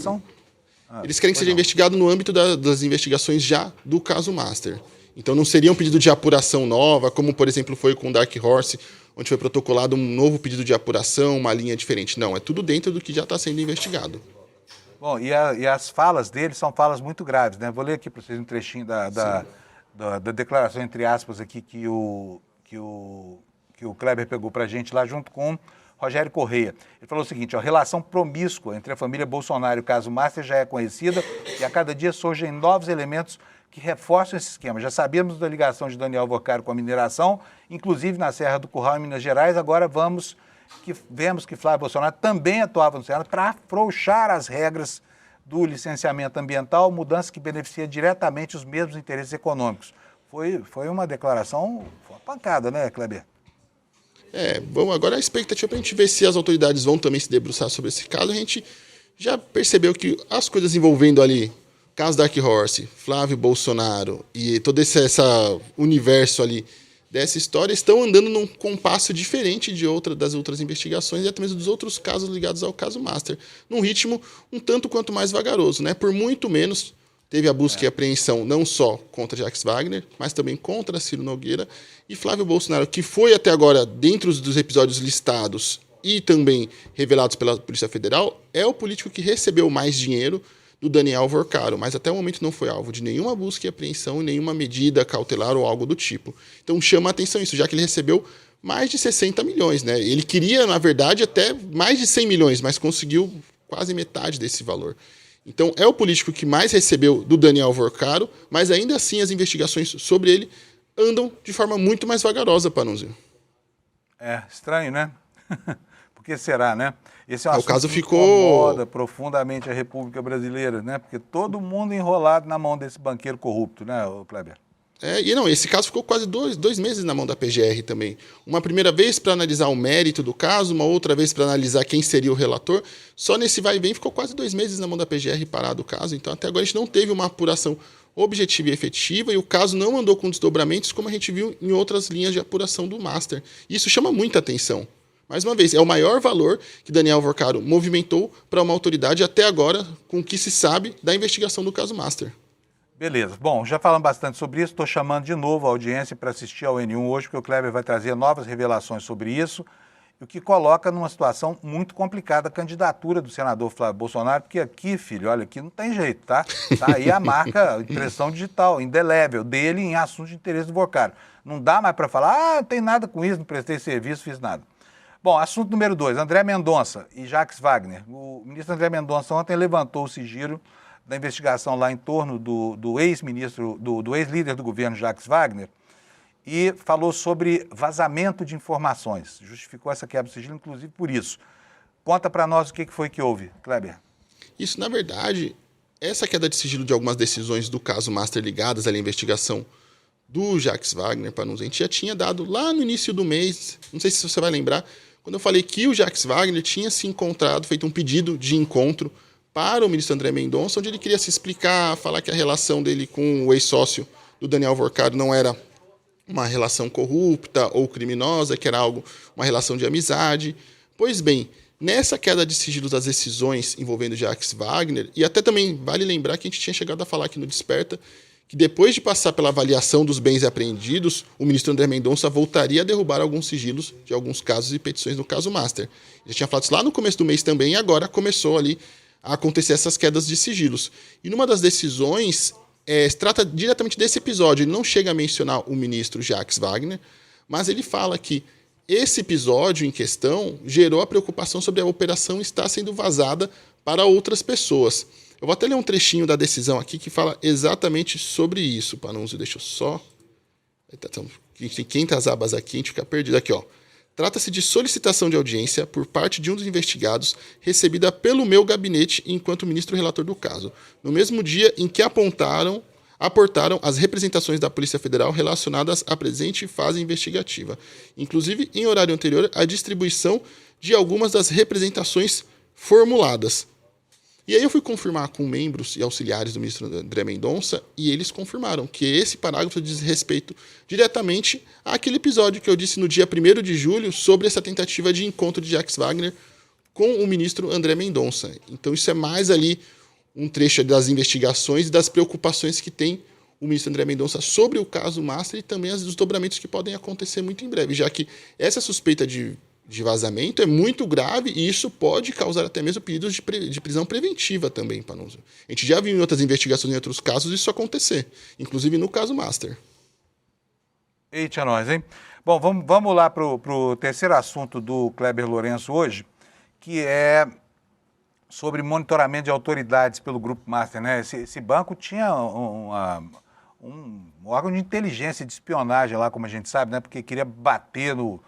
Eles querem que seja investigado no âmbito das investigações já do caso Master. Então não seria um pedido de apuração nova, como, por exemplo, foi com o Dark Horse, onde foi protocolado um novo pedido de apuração, uma linha diferente. Não, é tudo dentro do que já está sendo investigado. Bom, e as falas dele são falas muito graves, né? Vou ler aqui para vocês um trechinho da declaração, entre aspas, aqui que o Kleber pegou para a gente lá junto com Rogério Correia. Ele falou o seguinte, a relação promíscua entre a família Bolsonaro e o caso Master já é conhecida e a cada dia surgem novos elementos que reforçam esse esquema. Já sabíamos da ligação de Daniel Alvorcaro com a mineração, inclusive na Serra do Curral, em Minas Gerais. Agora vemos que Flávio Bolsonaro também atuava no Senado para afrouxar as regras do licenciamento ambiental, mudança que beneficia diretamente os mesmos interesses econômicos. Foi uma declaração, foi uma pancada, né, Kleber? Bom, agora a expectativa para a gente ver se as autoridades vão também se debruçar sobre esse caso. A gente já percebeu que as coisas envolvendo ali caso Dark Horse, Flávio Bolsonaro e todo esse universo ali dessa história estão andando num compasso diferente das outras investigações e até mesmo dos outros casos ligados ao caso Master, num ritmo um tanto quanto mais vagaroso, né? Por muito menos teve a busca e apreensão não só contra Jacques Wagner, mas também contra Ciro Nogueira e Flávio Bolsonaro, que foi até agora, dentro dos episódios listados e também revelados pela Polícia Federal, é o político que recebeu mais dinheiro do Daniel Alvorcaro, mas até o momento não foi alvo de nenhuma busca e apreensão, nenhuma medida cautelar ou algo do tipo. Então chama a atenção isso, já que ele recebeu mais de 60 milhões, né? Ele queria, na verdade, até mais de 100 milhões, mas conseguiu quase metade desse valor. Então é o político que mais recebeu do Daniel Alvorcaro, mas ainda assim as investigações sobre ele andam de forma muito mais vagarosa, Panunzio. Estranho, né? Por que será, né? Esse é um o assunto caso que ficou incomoda profundamente a República Brasileira, né? Porque todo mundo enrolado na mão desse banqueiro corrupto, né, Kleber? Esse caso ficou quase dois meses na mão da PGR também. Uma primeira vez para analisar o mérito do caso, uma outra vez para analisar quem seria o relator. Só nesse vai e vem ficou quase 2 meses na mão da PGR parado o caso. Então até agora a gente não teve uma apuração objetiva e efetiva e o caso não andou com desdobramentos como a gente viu em outras linhas de apuração do Master. Isso chama muita atenção. Mais uma vez, é o maior valor que Daniel Alvorcaro movimentou para uma autoridade até agora com o que se sabe da investigação do caso Master. Beleza. Bom, já falamos bastante sobre isso. Estou chamando de novo a audiência para assistir ao N1 hoje, porque o Kleber vai trazer novas revelações sobre isso. o que coloca numa situação muito complicada a candidatura do senador Flávio Bolsonaro, porque aqui, filho, olha, aqui não tem jeito, tá? Tá aí a marca, a impressão digital, indelével, dele em assuntos de interesse do Vocário. Não dá mais para falar, não tem nada com isso, não prestei serviço, fiz nada. Bom, assunto número 2, André Mendonça e Jacques Wagner. O ministro André Mendonça ontem levantou o sigilo da investigação lá em torno do ex-ministro, do ex-líder do governo, Jacques Wagner, e falou sobre vazamento de informações. Justificou essa quebra de sigilo, inclusive, por isso. Conta para nós o que foi que houve, Kleber. Isso, na verdade, essa queda de sigilo de algumas decisões do caso Master ligadas à investigação do Jacques Wagner, a gente já tinha dado lá no início do mês, não sei se você vai lembrar, quando eu falei que o Jacques Wagner tinha se encontrado, feito um pedido de encontro para o ministro André Mendonça, onde ele queria se explicar, falar que a relação dele com o ex-sócio do Daniel Vocário não era uma relação corrupta ou criminosa, que era uma relação de amizade. Pois bem, nessa queda de sigilo das decisões envolvendo Jacques Wagner, e até também vale lembrar que a gente tinha chegado a falar aqui no Desperta, que depois de passar pela avaliação dos bens apreendidos, o ministro André Mendonça voltaria a derrubar alguns sigilos de alguns casos e petições no caso Master. Já tinha falado isso lá no começo do mês também, e agora começou ali a acontecer essas quedas de sigilos. E numa das decisões, se trata diretamente desse episódio. Ele não chega a mencionar o ministro Jacques Wagner, mas ele fala que esse episódio em questão gerou a preocupação sobre a operação estar sendo vazada para outras pessoas. Eu vou até ler um trechinho da decisão aqui que fala exatamente sobre isso, Panunzio. Deixa eu só... A gente tem 500 abas aqui, a gente fica perdido aqui, ó. Trata-se de solicitação de audiência por parte de um dos investigados recebida pelo meu gabinete enquanto ministro relator do caso, no mesmo dia em que aportaram as representações da Polícia Federal relacionadas à presente fase investigativa, inclusive em horário anterior à distribuição de algumas das representações formuladas. E aí eu fui confirmar com membros e auxiliares do ministro André Mendonça e eles confirmaram que esse parágrafo diz respeito diretamente àquele episódio que eu disse no dia 1º de julho sobre essa tentativa de encontro de Jacques Wagner com o ministro André Mendonça. Então isso é mais ali um trecho das investigações e das preocupações que tem o ministro André Mendonça sobre o caso Master e também os desdobramentos que podem acontecer muito em breve, já que essa suspeita de vazamento é muito grave e isso pode causar até mesmo pedidos de prisão preventiva também, Panunzio. A gente já viu em outras investigações, em outros casos, isso acontecer, inclusive no caso Master. Eita, nós, hein? Bom, vamos lá para o terceiro assunto do Kleber Lourenço hoje, que é sobre monitoramento de autoridades pelo Grupo Master, né? Esse banco tinha um órgão de inteligência, de espionagem lá, como a gente sabe, né? Porque queria bater no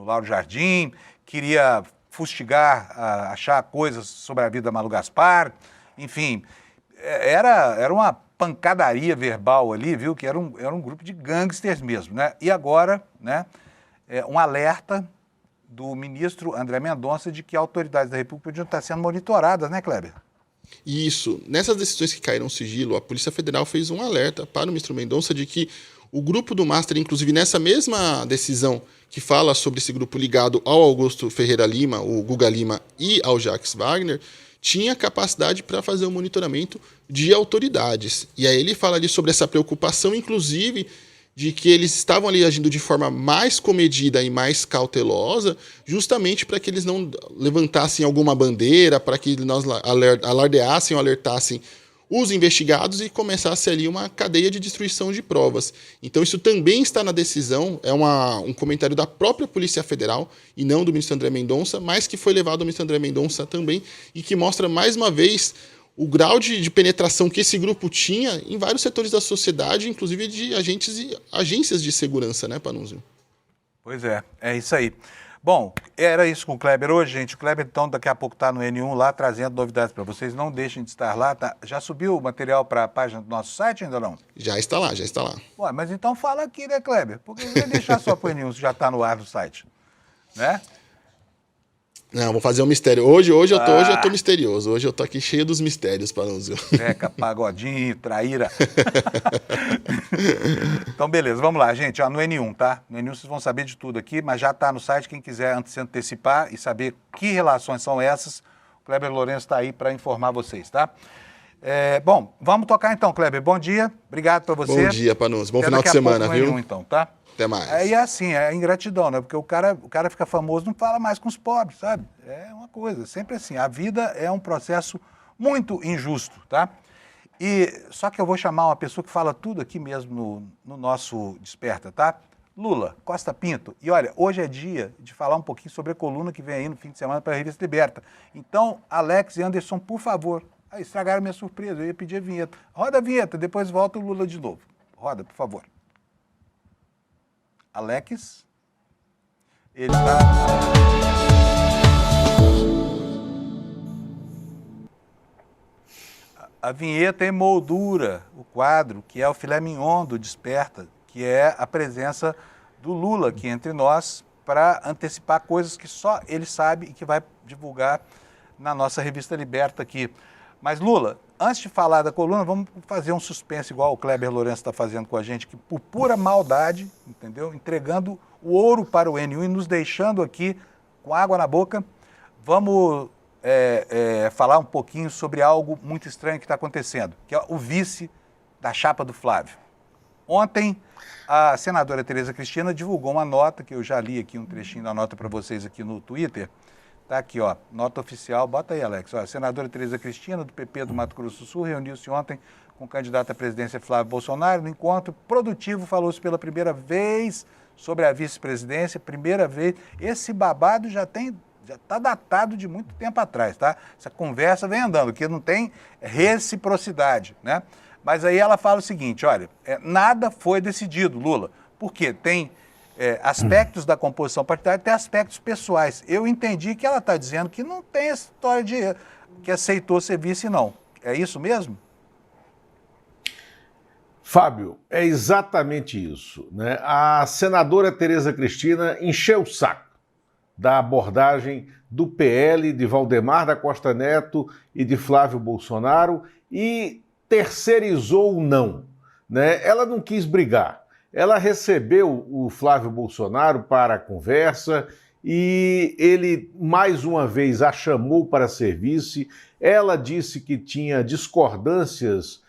Lauro Jardim, queria fustigar, achar coisas sobre a vida da Malu Gaspar, enfim, era uma pancadaria verbal ali, viu, que era um grupo de gangsters mesmo, né? E agora, né, um alerta do ministro André Mendonça de que autoridades da República podiam estar sendo monitoradas, né, Kleber? Isso. Nessas decisões que caíram sigilo, a Polícia Federal fez um alerta para o ministro Mendonça de que o grupo do Master, inclusive nessa mesma decisão que fala sobre esse grupo ligado ao Augusto Ferreira Lima, o Guga Lima e ao Jacques Wagner, tinha capacidade para fazer o monitoramento de autoridades. E aí ele fala ali sobre essa preocupação, inclusive, de que eles estavam ali agindo de forma mais comedida e mais cautelosa, justamente para que eles não levantassem alguma bandeira, para que nós alardeassem ou alertassem os investigados e começasse ali uma cadeia de destruição de provas. Então isso também está na decisão, é um comentário da própria Polícia Federal e não do ministro André Mendonça, mas que foi levado ao ministro André Mendonça também e que mostra mais uma vez o grau de penetração que esse grupo tinha em vários setores da sociedade, inclusive de agências de segurança, né, Panunzio? Pois é isso aí. Bom, era isso com o Kleber hoje, gente. O Kleber, então, daqui a pouco está no N1 lá, trazendo novidades para vocês. Não deixem de estar lá. Tá? Já subiu o material para a página do nosso site ainda não? Já está lá. Ué, mas então fala aqui, né, Kleber? Porque não vai deixar só para o N1 se já está no ar do site, né? Não, vou fazer um mistério. Hoje eu tô misterioso. Hoje eu tô aqui cheio dos mistérios, Panunzio. Zeca, pagodinho, traíra. Então, beleza, vamos lá, gente. Ó, no N1, tá? No N1 vocês vão saber de tudo aqui, mas já está no site. Quem quiser antes se antecipar e saber que relações são essas, o Kleber Lourenço está aí para informar vocês, tá? Bom, vamos tocar então, Kleber. Bom dia, obrigado para você. Bom dia, Panunzio. Bom Até final de daqui a semana, pouco no viu? N1, então, tá? Até mais. Aí é assim, é ingratidão, né? Porque o cara fica famoso, não fala mais com os pobres, sabe? É uma coisa, sempre assim. A vida é um processo muito injusto, tá? E só que eu vou chamar uma pessoa que fala tudo aqui mesmo no nosso Desperta, tá? Lula, Costa Pinto. E olha, hoje é dia de falar um pouquinho sobre a coluna que vem aí no fim de semana para a Revista Liberta. Então, Alex e Anderson, por favor. Aí, estragaram minha surpresa, eu ia pedir a vinheta. Roda a vinheta, depois volta o Lula de novo. Roda, por favor. Alex, ele está... A vinheta emoldura o quadro, que é o filé mignon do Desperta, que é a presença do Lula aqui entre nós para antecipar coisas que só ele sabe e que vai divulgar na nossa Revista Liberta aqui. Mas, Lula, antes de falar da coluna, vamos fazer um suspense igual o Kleber Lourenço está fazendo com a gente, que por pura maldade, entendeu? Entregando o ouro para o N1 e nos deixando aqui com água na boca. Vamos falar um pouquinho sobre algo muito estranho que está acontecendo, que é o vice da chapa do Flávio. Ontem, a senadora Tereza Cristina divulgou uma nota, que eu já li aqui um trechinho da nota para vocês aqui no Twitter. Está aqui, ó, nota oficial, bota aí, Alex. Ó, a senadora Tereza Cristina, do PP do Mato Grosso do Sul, reuniu-se ontem com o candidato à presidência Flávio Bolsonaro. No encontro produtivo, falou-se pela primeira vez sobre a vice-presidência, primeira vez. Esse babado já está datado de muito tempo atrás, tá? Essa conversa vem andando, que não tem reciprocidade, né? Mas aí ela fala o seguinte, olha, nada foi decidido, Lula, porque tem aspectos da composição partidária, tem aspectos pessoais. Eu entendi que ela está dizendo que não tem essa história de que aceitou ser vice, não. É isso mesmo? Fábio, é exatamente isso, né? A senadora Tereza Cristina encheu o saco da abordagem do PL, de Valdemar da Costa Neto e de Flávio Bolsonaro e terceirizou o não, né? Ela não quis brigar. Ela recebeu o Flávio Bolsonaro para a conversa e ele, mais uma vez, a chamou para ser vice. Ela disse que tinha discordâncias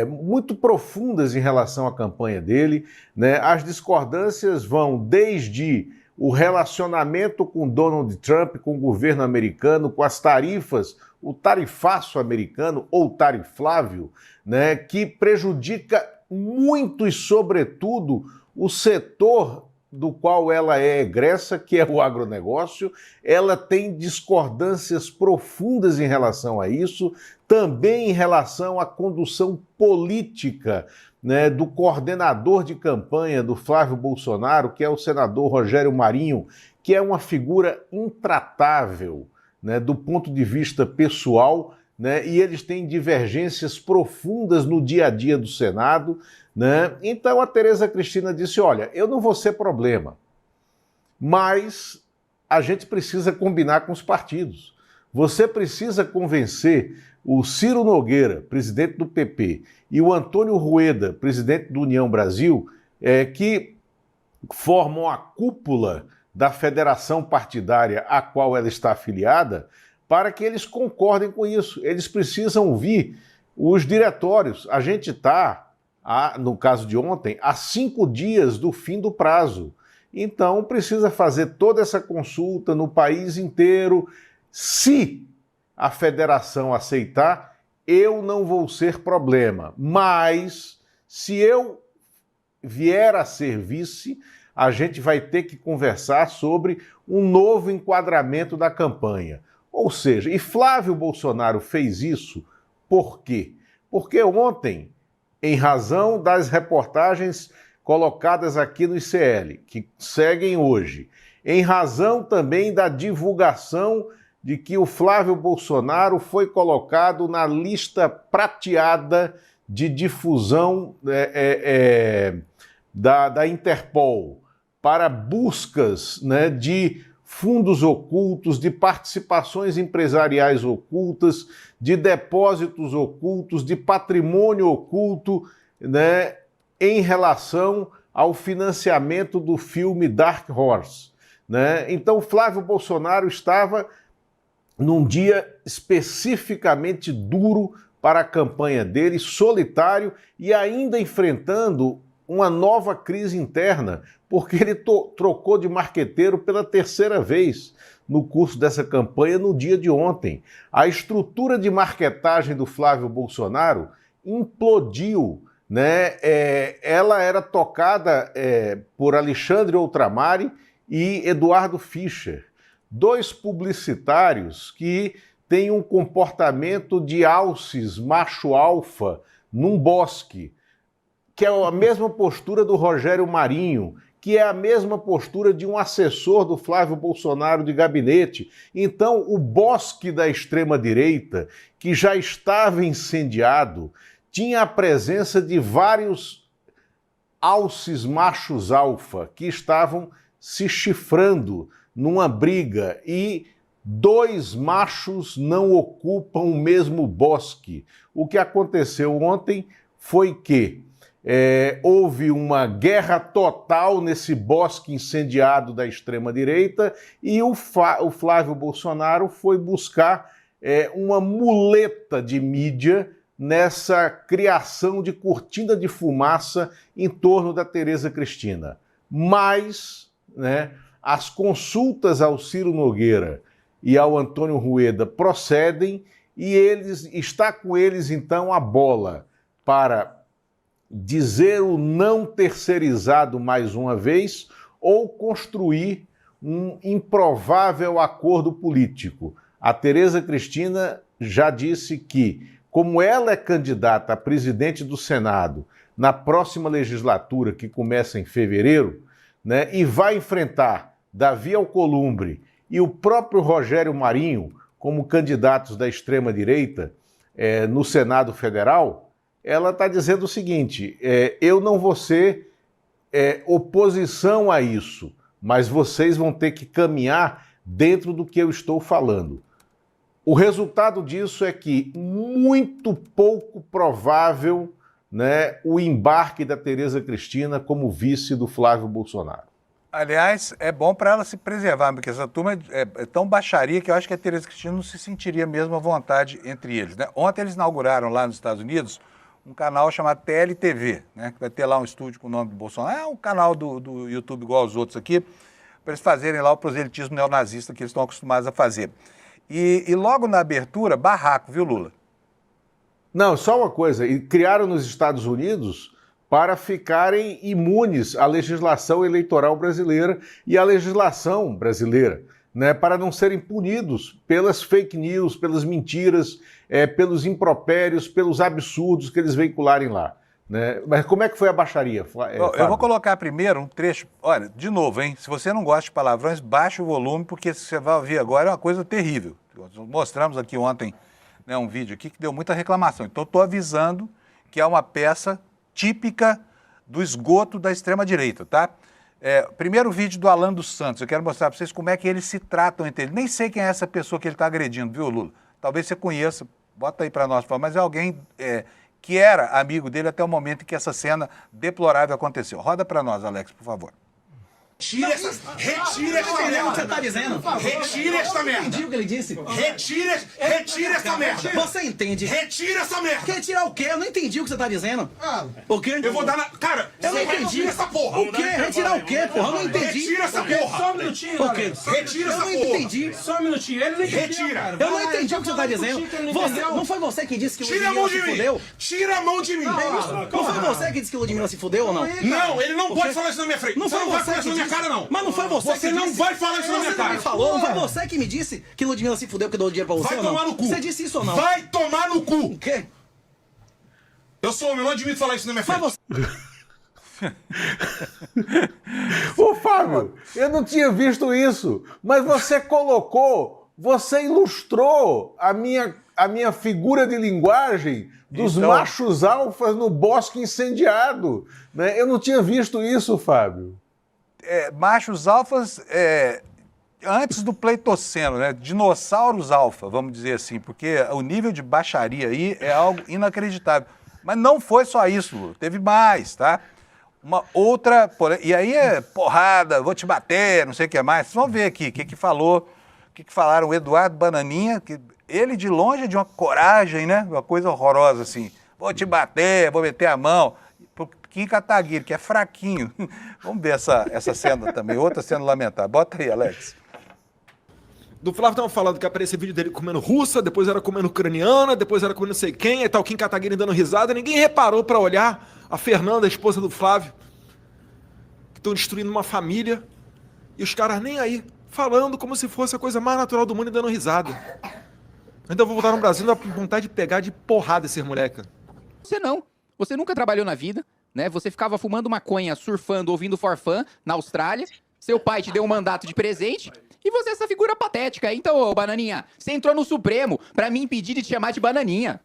muito profundas em relação à campanha dele, né? As discordâncias vão desde o relacionamento com Donald Trump, com o governo americano, com as tarifas, o tarifaço americano ou tariflávio, né, que prejudica muito e, sobretudo, o setor do qual ela é egressa, que é o agronegócio. Ela tem discordâncias profundas em relação a isso, também em relação à condução política, né, do coordenador de campanha do Flávio Bolsonaro, que é o senador Rogério Marinho, que é uma figura intratável, né, do ponto de vista pessoal, né, e eles têm divergências profundas no dia a dia do Senado, né? Então a Tereza Cristina disse, olha, eu não vou ser problema, mas a gente precisa combinar com os partidos. Você precisa convencer o Ciro Nogueira, presidente do PP, e o Antônio Rueda, presidente do União Brasil, que formam a cúpula da federação partidária a qual ela está afiliada, para que eles concordem com isso. Eles precisam ouvir os diretórios. A gente está, no caso de ontem, a 5 dias do fim do prazo. Então, precisa fazer toda essa consulta no país inteiro. Se a federação aceitar, eu não vou ser problema. Mas, se eu vier a ser vice, a gente vai ter que conversar sobre um novo enquadramento da campanha. Ou seja, e Flávio Bolsonaro fez isso por quê? Porque ontem, em razão das reportagens colocadas aqui no ICL, que seguem hoje, em razão também da divulgação de que o Flávio Bolsonaro foi colocado na lista prateada de difusão da Interpol para buscas, né, de fundos ocultos, de participações empresariais ocultas, de depósitos ocultos, de patrimônio oculto, né, em relação ao financiamento do filme Dark Horse, né? Então, Flávio Bolsonaro estava num dia especificamente duro para a campanha dele, solitário, e ainda enfrentando uma nova crise interna, porque ele trocou de marqueteiro pela terceira vez no curso dessa campanha no dia de ontem. A estrutura de marquetagem do Flávio Bolsonaro implodiu, né? Ela era tocada por Alexandre Outramari e Eduardo Fischer, dois publicitários que têm um comportamento de alces macho alfa num bosque, que é a mesma postura do Rogério Marinho, que é a mesma postura de um assessor do Flávio Bolsonaro de gabinete. Então, o bosque da extrema-direita, que já estava incendiado, tinha a presença de vários alces machos alfa que estavam se chifrando numa briga, e dois machos não ocupam o mesmo bosque. O que aconteceu ontem foi que houve uma guerra total nesse bosque incendiado da extrema-direita, e o Flávio Bolsonaro foi buscar uma muleta de mídia nessa criação de cortina de fumaça em torno da Tereza Cristina. Mas, né, as consultas ao Ciro Nogueira e ao Antônio Rueda procedem, e está com eles então a bola para dizer o não terceirizado mais uma vez ou construir um improvável acordo político. A Tereza Cristina já disse que, como ela é candidata a presidente do Senado na próxima legislatura, que começa em fevereiro, né, e vai enfrentar Davi Alcolumbre e o próprio Rogério Marinho como candidatos da extrema-direita no Senado Federal, ela está dizendo o seguinte: eu não vou ser oposição a isso, mas vocês vão ter que caminhar dentro do que eu estou falando. O resultado disso é que muito pouco provável, né, o embarque da Tereza Cristina como vice do Flávio Bolsonaro. Aliás, é bom para ela se preservar, porque essa turma é tão baixaria que eu acho que a Tereza Cristina não se sentiria mesmo à vontade entre eles, né? Ontem eles inauguraram lá nos Estados Unidos um canal chamado TLTV, né, que vai ter lá um estúdio com o nome do Bolsonaro. É um canal do YouTube igual aos outros aqui, para eles fazerem lá o proselitismo neonazista que eles estão acostumados a fazer. E logo na abertura, barraco, viu, Lula? Não, só uma coisa, e criaram nos Estados Unidos para ficarem imunes à legislação eleitoral brasileira e à legislação brasileira, né, para não serem punidos pelas fake news, pelas mentiras, pelos impropérios, pelos absurdos que eles veicularem lá, né? Mas como é que foi a baixaria, Eu vou colocar primeiro um trecho. Olha, de novo, hein? Se você não gosta de palavrões, baixa o volume, porque você vai ouvir agora é uma coisa terrível. Nós mostramos aqui ontem, né, um vídeo aqui que deu muita reclamação. Então, estou avisando que é uma peça típica do esgoto da extrema-direita, tá? Primeiro vídeo do Alan dos Santos. Eu quero mostrar para vocês como é que eles se tratam entre eles. Nem sei quem é essa pessoa que ele está agredindo, viu, Lula? Talvez você conheça, bota aí para nós, mas é alguém que era amigo dele até o momento em que essa cena deplorável aconteceu. Roda para nós, Alex, por favor. Retira essa merda. O que você tá dizendo? Retira essa merda. Entendi o que ele disse. Retira essa merda. Você entende? Retira essa merda. Quer tirar o quê? Eu não entendi o que você tá dizendo. O quê? Eu vou dar na... Cara, eu não entendi essa porra. O quê? Retirar o quê, porra? Eu não entendi. Retira essa porra. Só um minutinho. O quê? Retira essa porra. Eu não entendi. Só um minutinho. Ele não entendeu. Retira. Eu não entendi o que você tá dizendo. Não foi você que disse que o Ludmilla se fudeu? Tira a mão de mim. Não foi você que disse que o Ludmilla se fudeu ou não? Não, ele não pode falar isso na minha frente. Não foi você que disse. Cara, não. Mas não foi você que não vai falar isso na minha cara. Não falou, não foi você que me disse que Ludmilla se fudeu porque deu dinheiro pra você ou não? Vai tomar no cu. Você disse isso ou não? Vai tomar no cu. O quê? Eu sou homem, eu não admito falar isso na minha frente. Ô, Fábio, eu não tinha visto isso, mas você ilustrou a minha figura de linguagem dos machos alfas no bosque incendiado, né? Eu não tinha visto isso, Fábio. Machos alfas antes do Pleitoceno, né? Dinossauros alfa, vamos dizer assim, porque o nível de baixaria aí é algo inacreditável. Mas não foi só isso, Lula. Teve mais, tá? Uma outra... E aí é porrada, vou te bater, não sei o que mais. Vocês vão ver aqui o que falaram o Eduardo Bananinha, que ele de longe é de uma coragem, né? Uma coisa horrorosa assim. Vou te bater, vou meter a mão. Kim Kataguiri, que é fraquinho. Vamos ver essa cena também, outra cena lamentável. Bota aí, Alex. Do Flávio estavam falando que aparecia vídeo dele comendo russa, depois era comendo ucraniana, depois era comendo não sei quem, e tal, Kim Kataguiri dando risada. Ninguém reparou para olhar a Fernanda, a esposa do Flávio, que estão destruindo uma família, e os caras nem aí, falando como se fosse a coisa mais natural do mundo e dando risada. Ainda vou voltar no Brasil, dá vontade de pegar de porrada esses moleques. Você não. Você nunca trabalhou na vida, né? Você ficava fumando maconha, surfando, ouvindo forfã na Austrália. Seu pai te deu um mandato de presente. E você é essa figura patética. Então, ô Bananinha, você entrou no Supremo pra me impedir de te chamar de Bananinha.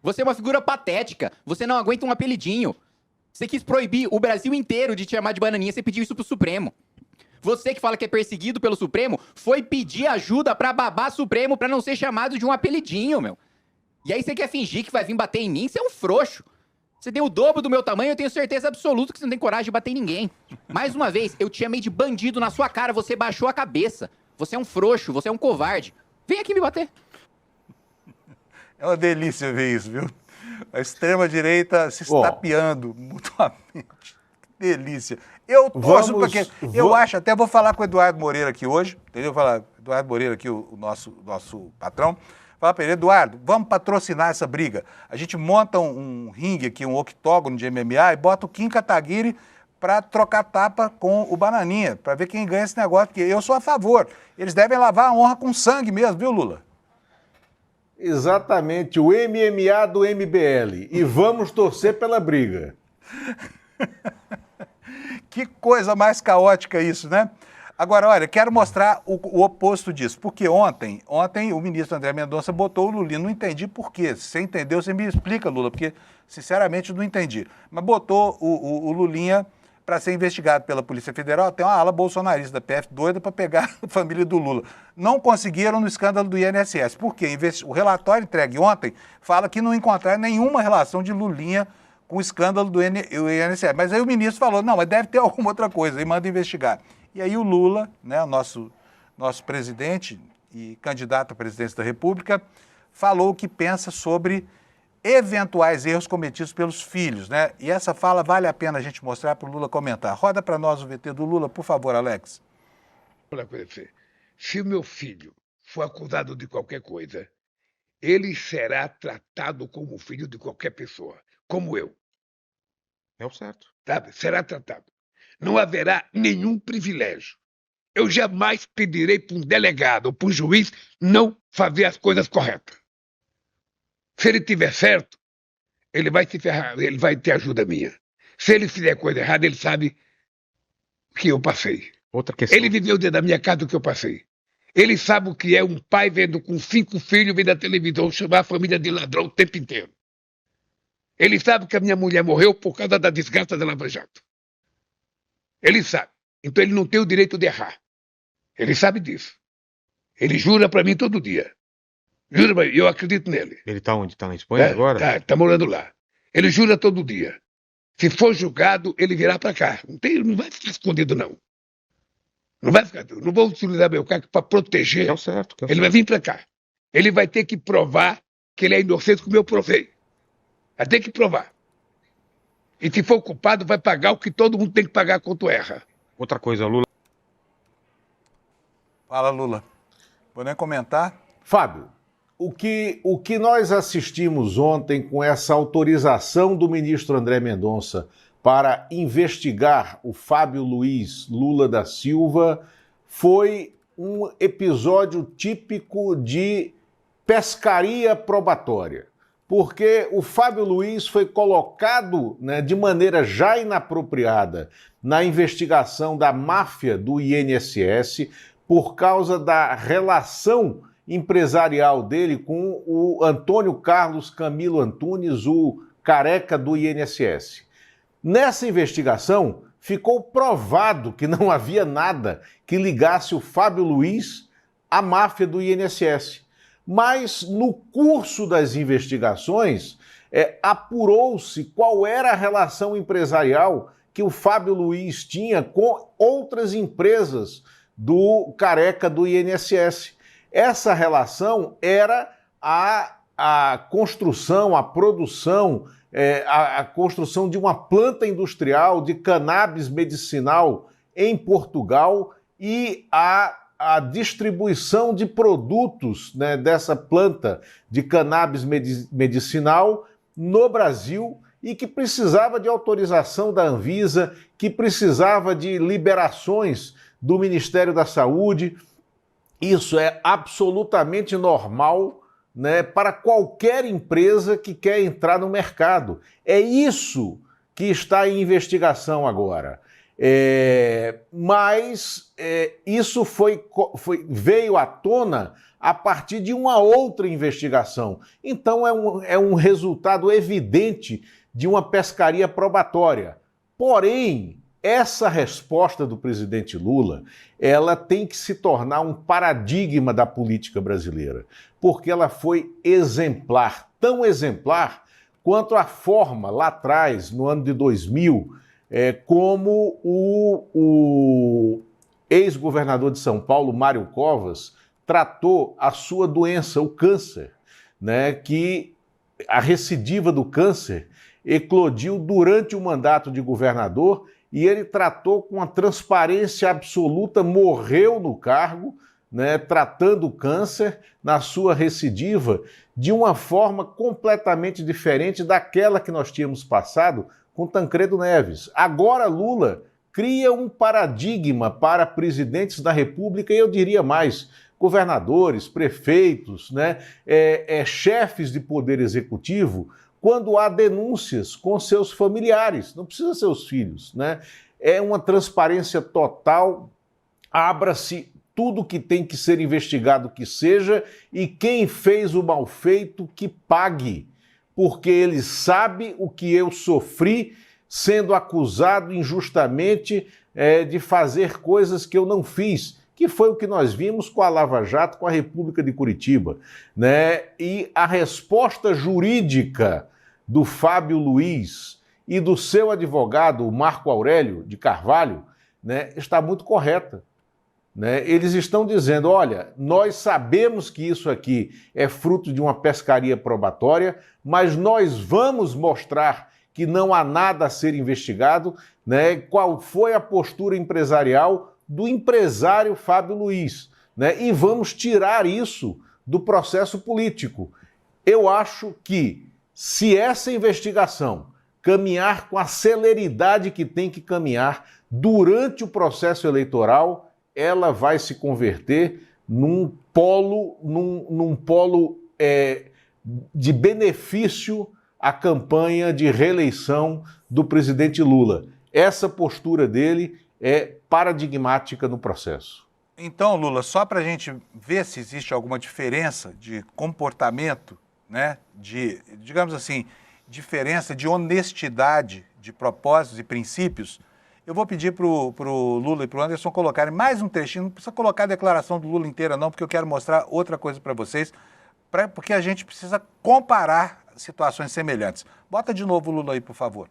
Você é uma figura patética. Você não aguenta um apelidinho. Você quis proibir o Brasil inteiro de te chamar de Bananinha. Você pediu isso pro Supremo. Você que fala que é perseguido pelo Supremo, foi pedir ajuda pra babá Supremo pra não ser chamado de um apelidinho, meu. E aí você quer fingir que vai vir bater em mim? Você é um frouxo. Você tem o dobro do meu tamanho, eu tenho certeza absoluta que você não tem coragem de bater em ninguém. Mais uma vez, eu te chamei de bandido na sua cara, você baixou a cabeça. Você é um frouxo, você é um covarde. Vem aqui me bater. É uma delícia ver isso, viu? A extrema-direita se estapeando mutuamente. Que delícia. Eu torço porque eu acho, até vou falar com o Eduardo Moreira aqui hoje, entendeu? Vou falar, Eduardo Moreira aqui, o nosso patrão. Fala para ele, Eduardo, vamos patrocinar essa briga. A gente monta um ringue aqui, um octógono de MMA e bota o Kim Kataguiri para trocar tapa com o Bananinha, para ver quem ganha esse negócio, porque eu sou a favor. Eles devem lavar a honra com sangue mesmo, viu, Lula? Exatamente, o MMA do MBL. E vamos torcer pela briga. Que coisa mais caótica isso, né? Agora, olha, quero mostrar o oposto disso, porque ontem o ministro André Mendonça botou o Lulinha, não entendi por quê. Se você entendeu, você me explica, Lula, porque, sinceramente, não entendi. Mas botou o Lulinha para ser investigado pela Polícia Federal, tem uma ala bolsonarista da PF doida para pegar a família do Lula. Não conseguiram no escândalo do INSS. Por quê? O relatório entregue ontem fala que não encontraram nenhuma relação de Lulinha com o escândalo do INSS. Mas aí o ministro falou, não, mas deve ter alguma outra coisa, e manda investigar. E aí o Lula, né, o nosso presidente e candidato à presidência da República, falou o que pensa sobre eventuais erros cometidos pelos filhos, né? E essa fala vale a pena a gente mostrar para o Lula comentar. Roda para nós o VT do Lula, por favor, Alex. Se o meu filho for acusado de qualquer coisa, ele será tratado como filho de qualquer pessoa, como eu. É o certo. Sabe? Será tratado. Não haverá nenhum privilégio. Eu jamais pedirei para um delegado ou para um juiz não fazer as coisas corretas. Se ele tiver certo, ele vai se ferrar, ele vai ter ajuda minha. Se ele fizer coisa errada, ele sabe que eu passei. Outra questão. Ele viveu dentro da minha casa o que eu passei. Ele sabe o que é um pai vendo com 5 filhos, vendo a televisão, chamar a família de ladrão o tempo inteiro. Ele sabe que a minha mulher morreu por causa da desgraça da Lava Jato. Ele sabe. Então ele não tem o direito de errar. Ele sabe disso. Ele jura para mim todo dia. Jura pra mim, eu acredito nele. Ele tá onde? Tá na Espanha agora? Tá morando lá. Ele jura todo dia. Se for julgado, ele virá para cá. Não vai ficar escondido, não. Não vai ficar. Não vou utilizar meu cargo para proteger. É o certo. Ele vai vir para cá. Ele vai ter que provar que ele é inocente como eu provei. Vai ter que provar. E se for culpado, vai pagar o que todo mundo tem que pagar quando erra. Outra coisa, Lula. Fala, Lula. Vou nem comentar. Fábio, o que nós assistimos ontem com essa autorização do ministro André Mendonça para investigar o Fábio Luiz Lula da Silva foi um episódio típico de pescaria probatória. Porque o Fábio Luiz foi colocado, né, de maneira já inapropriada na investigação da máfia do INSS por causa da relação empresarial dele com o Antônio Carlos Camilo Antunes, o careca do INSS. Nessa investigação, ficou provado que não havia nada que ligasse o Fábio Luiz à máfia do INSS. Mas no curso das investigações, apurou-se qual era a relação empresarial que o Fábio Luiz tinha com outras empresas do careca do INSS. Essa relação era a a construção, a produção, a construção de uma planta industrial de cannabis medicinal em Portugal e a distribuição de produtos, né, dessa planta de cannabis medicinal no Brasil e que precisava de autorização da Anvisa, que precisava de liberações do Ministério da Saúde. Isso é absolutamente normal, né, para qualquer empresa que quer entrar no mercado. É isso que está em investigação agora. Mas isso veio à tona a partir de uma outra investigação. Então é um resultado evidente de uma pescaria probatória. Porém, essa resposta do presidente Lula, ela tem que se tornar um paradigma da política brasileira, porque ela foi exemplar, tão exemplar quanto a forma lá atrás, no ano de 2000, como o ex-governador de São Paulo, Mário Covas, tratou a sua doença, o câncer, né, que a recidiva do câncer eclodiu durante o mandato de governador e ele tratou com uma transparência absoluta, morreu no cargo, né, tratando o câncer na sua recidiva de uma forma completamente diferente daquela que nós tínhamos passado com Tancredo Neves. Agora Lula cria um paradigma para presidentes da República e eu diria mais, governadores, prefeitos, né, chefes de poder executivo, quando há denúncias com seus familiares, não precisa ser os filhos, né? É uma transparência total, abra-se tudo que tem que ser investigado que seja e quem fez o mal feito que pague, porque ele sabe o que eu sofri sendo acusado injustamente de fazer coisas que eu não fiz, que foi o que nós vimos com a Lava Jato, com a República de Curitiba, né? E a resposta jurídica do Fábio Luiz e do seu advogado, o Marco Aurélio de Carvalho, né, está muito correta. Né? Eles estão dizendo, olha, nós sabemos que isso aqui é fruto de uma pescaria probatória, mas nós vamos mostrar que não há nada a ser investigado, né? Qual foi a postura empresarial do empresário Fábio Luiz, né? E vamos tirar isso do processo político. Eu acho que se essa investigação caminhar com a celeridade que tem que caminhar durante o processo eleitoral, ela vai se converter num polo de benefício à campanha de reeleição do presidente Lula. Essa postura dele é paradigmática no processo. Então, Lula, só para a gente ver se existe alguma diferença de comportamento, né, digamos assim, diferença de honestidade, de propósitos e princípios, eu vou pedir para o Lula e para o Anderson colocarem mais um trechinho, não precisa colocar a declaração do Lula inteira não, porque eu quero mostrar outra coisa para vocês, porque a gente precisa comparar situações semelhantes. Bota de novo o Lula aí, por favor.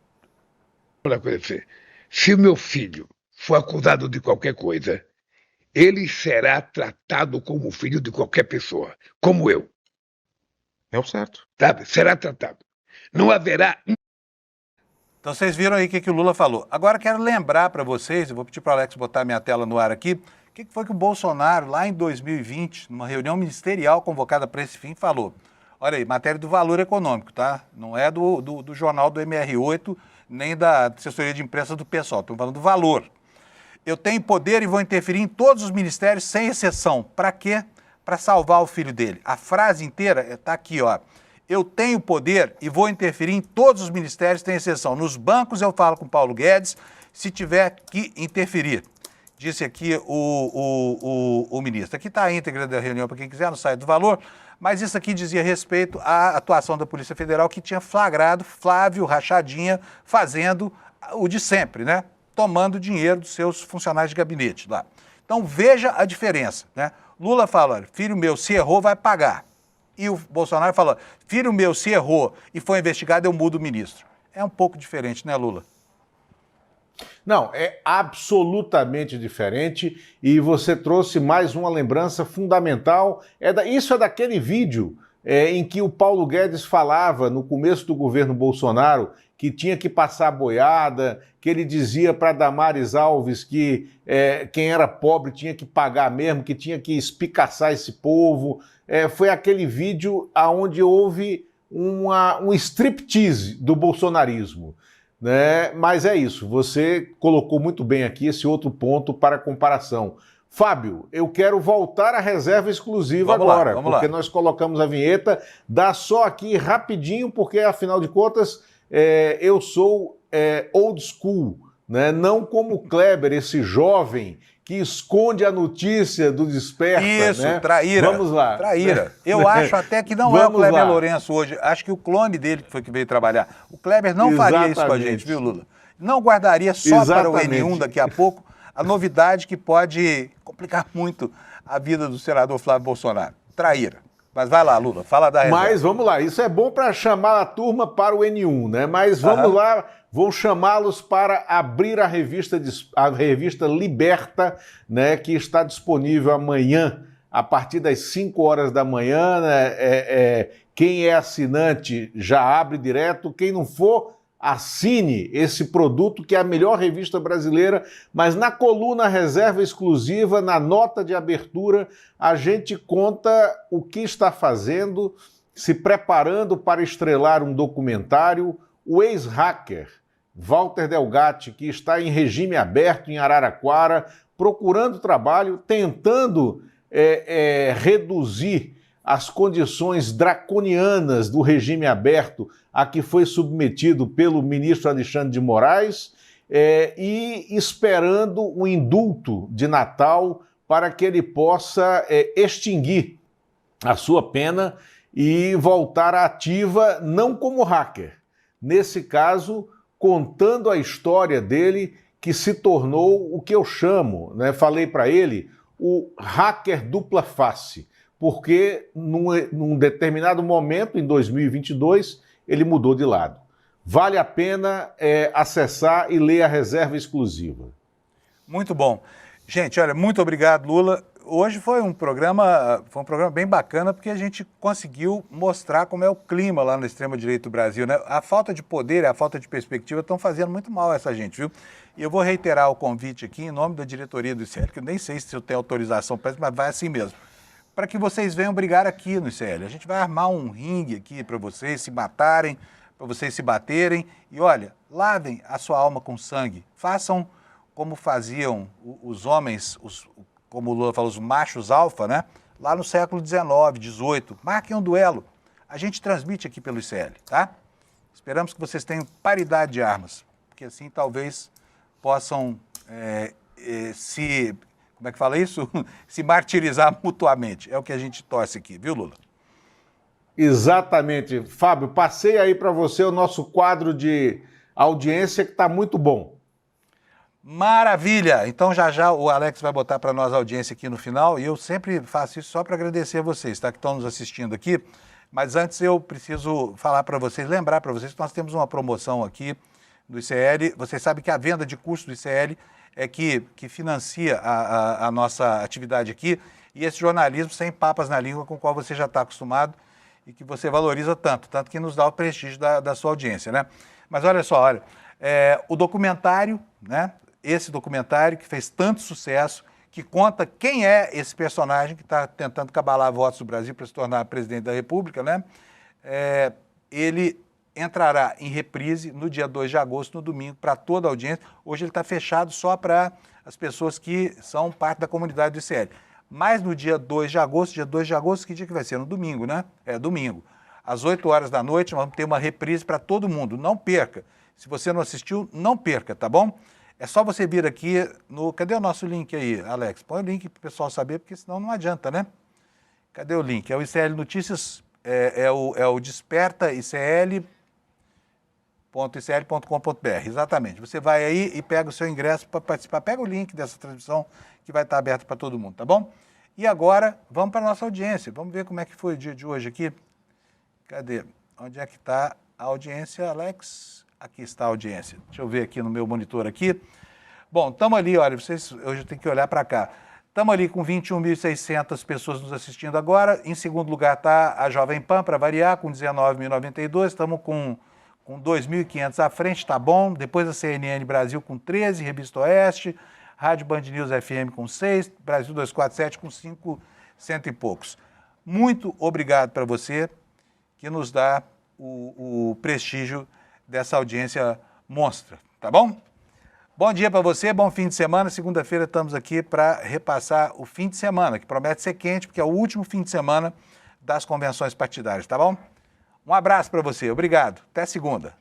Se o meu filho for acusado de qualquer coisa, ele será tratado como filho de qualquer pessoa, como eu. É o certo. Sabe? Será tratado. Não haverá... Então vocês viram aí o que o Lula falou. Agora quero lembrar para vocês, eu vou pedir para o Alex botar minha tela no ar aqui, o que foi que o Bolsonaro, lá em 2020, numa reunião ministerial convocada para esse fim, falou. Olha aí, matéria do Valor Econômico, tá? Não é do jornal do MR8, nem da assessoria de imprensa do PSOL, estamos falando do Valor. Eu tenho poder e vou interferir em todos os ministérios, sem exceção. Para quê? Para salvar o filho dele. A frase inteira está aqui, ó. Eu tenho poder e vou interferir em todos os ministérios, sem exceção. Nos bancos eu falo com Paulo Guedes, se tiver que interferir. Disse aqui o ministro. Aqui está a íntegra da reunião para quem quiser, no site do Valor, mas isso aqui dizia respeito à atuação da Polícia Federal que tinha flagrado Flávio Rachadinha fazendo o de sempre, né? Tomando dinheiro dos seus funcionários de gabinete lá. Então veja a diferença, né? Lula fala, filho meu, se errou, vai pagar. E o Bolsonaro fala, filho meu, se errou e foi investigado, eu mudo o ministro. É um pouco diferente, né, Lula? Não, é absolutamente diferente e você trouxe mais uma lembrança fundamental. Isso é daquele vídeo em que o Paulo Guedes falava no começo do governo Bolsonaro que tinha que passar a boiada, que ele dizia para Damares Alves que quem era pobre tinha que pagar mesmo, que tinha que espicaçar esse povo. Foi aquele vídeo onde houve um striptease do bolsonarismo, né? Mas é isso, você colocou muito bem aqui esse outro ponto para comparação. Fábio, eu quero voltar à reserva exclusiva agora, porque nós colocamos a vinheta, dá só aqui rapidinho, porque afinal de contas eu sou old school, né? Não como o Kleber, esse jovem que esconde a notícia do Desperta. Isso, né? traíra. Vamos lá. Traíra. Eu acho até que não é o Kleber Lourenço hoje, acho que o clone dele que foi que veio trabalhar. O Kleber não faria isso com a gente, viu, Lula? Não guardaria só para o N1 daqui a pouco a novidade que pode complicar muito a vida do senador Flávio Bolsonaro. Traíra. Mas vai lá, Lula, fala da reserva. Mas vamos lá, isso é bom para chamar a turma para o N1, né? Mas vamos lá, vou chamá-los para abrir a revista Liberta, né? Que está disponível amanhã, a partir das 5 horas da manhã. Né? Quem é assinante já abre direto, quem não for, assine esse produto que é a melhor revista brasileira, mas na coluna Reserva Exclusiva, na nota de abertura, a gente conta o que está fazendo, se preparando para estrelar um documentário. O ex-hacker Walter Delgatti, que está em regime aberto em Araraquara, procurando trabalho, tentando reduzir as condições draconianas do regime aberto a que foi submetido pelo ministro Alexandre de Moraes e esperando um indulto de Natal para que ele possa extinguir a sua pena e voltar à ativa, não como hacker. Nesse caso, contando a história dele, que se tornou o que eu chamo, né? Falei para ele, o hacker dupla face, porque num determinado momento, em 2022, ele mudou de lado. Vale a pena acessar e ler a reserva exclusiva. Muito bom. Gente, olha, muito obrigado, Lula. Hoje foi um programa bem bacana, porque a gente conseguiu mostrar como é o clima lá na extrema-direita do Brasil, né? A falta de poder e a falta de perspectiva estão fazendo muito mal a essa gente, viu? E eu vou reiterar o convite aqui em nome da diretoria do ICL, que eu nem sei se eu tenho autorização para isso, mas vai assim mesmo, para que vocês venham brigar aqui no ICL. A gente vai armar um ringue aqui para vocês se matarem, para vocês se baterem. E olha, lavem a sua alma com sangue. Façam como faziam os homens, como o Lula falou, os machos alfa, né? Lá no século XIX, XVIII. Marquem um duelo. A gente transmite aqui pelo ICL, tá? Esperamos que vocês tenham paridade de armas, porque assim talvez possam como é que fala isso? Se martirizar mutuamente. É o que a gente torce aqui, viu, Lula? Exatamente. Fábio, passei aí para você o nosso quadro de audiência que está muito bom. Maravilha! Então já o Alex vai botar para nós a audiência aqui no final, e eu sempre faço isso só para agradecer a vocês, tá? Que estão nos assistindo aqui. Mas antes eu preciso falar para vocês, lembrar para vocês que nós temos uma promoção aqui do ICL. Vocês sabem que a venda de curso do ICL é que financia a nossa atividade aqui, e esse jornalismo sem papas na língua com o qual você já está acostumado e que você valoriza tanto que nos dá o prestígio da sua audiência, né? Mas olha só, o documentário, né? Esse documentário que fez tanto sucesso, que conta quem é esse personagem que está tentando cabalar votos do Brasil para se tornar presidente da República, né? Ele entrará em reprise no dia 2 de agosto, no domingo, para toda a audiência. Hoje ele está fechado só para as pessoas que são parte da comunidade do ICL. Mas no dia 2 de agosto, que dia que vai ser? No domingo, né? Domingo. Às 8 horas da noite, nós vamos ter uma reprise para todo mundo. Não perca. Se você não assistiu, não perca, tá bom? É só você vir aqui no... Cadê o nosso link aí, Alex? Põe o link para o pessoal saber, porque senão não adianta, né? Cadê o link? É o ICL Notícias, é o Desperta ICL.icl.com.br, exatamente. Você vai aí e pega o seu ingresso para participar. Pega o link dessa transmissão que vai estar aberto para todo mundo, tá bom? E agora, vamos para a nossa audiência. Vamos ver como é que foi o dia de hoje aqui. Cadê? Onde é que está a audiência, Alex? Aqui está a audiência. Deixa eu ver aqui no meu monitor aqui. Bom, estamos ali, olha, vocês hoje tem que olhar para cá. Estamos ali com 21.600 pessoas nos assistindo agora. Em segundo lugar está a Jovem Pan, para variar, com 19.092. Estamos com 2.500 à frente, está bom. Depois a CNN Brasil com 13, Revista Oeste, Rádio Band News FM com 6, Brasil 247 com 500 e poucos. Muito obrigado para você que nos dá o prestígio dessa audiência monstra, tá bom? Bom dia para você, bom fim de semana. Segunda-feira estamos aqui para repassar o fim de semana, que promete ser quente, porque é o último fim de semana das convenções partidárias, tá bom? Um abraço para você, obrigado. Até segunda.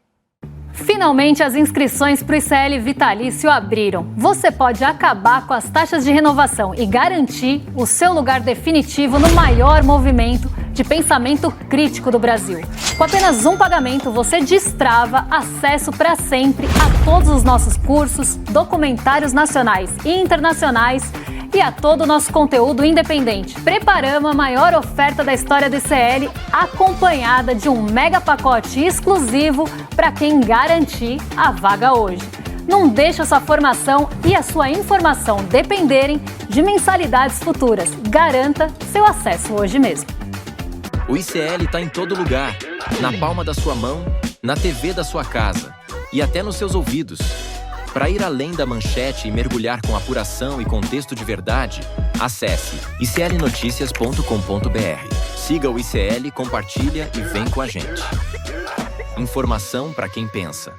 Finalmente, as inscrições para o ICL Vitalício abriram. Você pode acabar com as taxas de renovação e garantir o seu lugar definitivo no maior movimento de pensamento crítico do Brasil. Com apenas um pagamento, você destrava acesso para sempre a todos os nossos cursos, documentários nacionais e internacionais e a todo o nosso conteúdo independente. Preparamos a maior oferta da história do ICL, acompanhada de um mega pacote exclusivo para quem garantir a vaga hoje. Não deixe a sua formação e a sua informação dependerem de mensalidades futuras. Garanta seu acesso hoje mesmo. O ICL está em todo lugar, na palma da sua mão, na TV da sua casa e até nos seus ouvidos. Para ir além da manchete e mergulhar com apuração e contexto de verdade, acesse iclnoticias.com.br. Siga o ICL, compartilha e vem com a gente. Informação para quem pensa.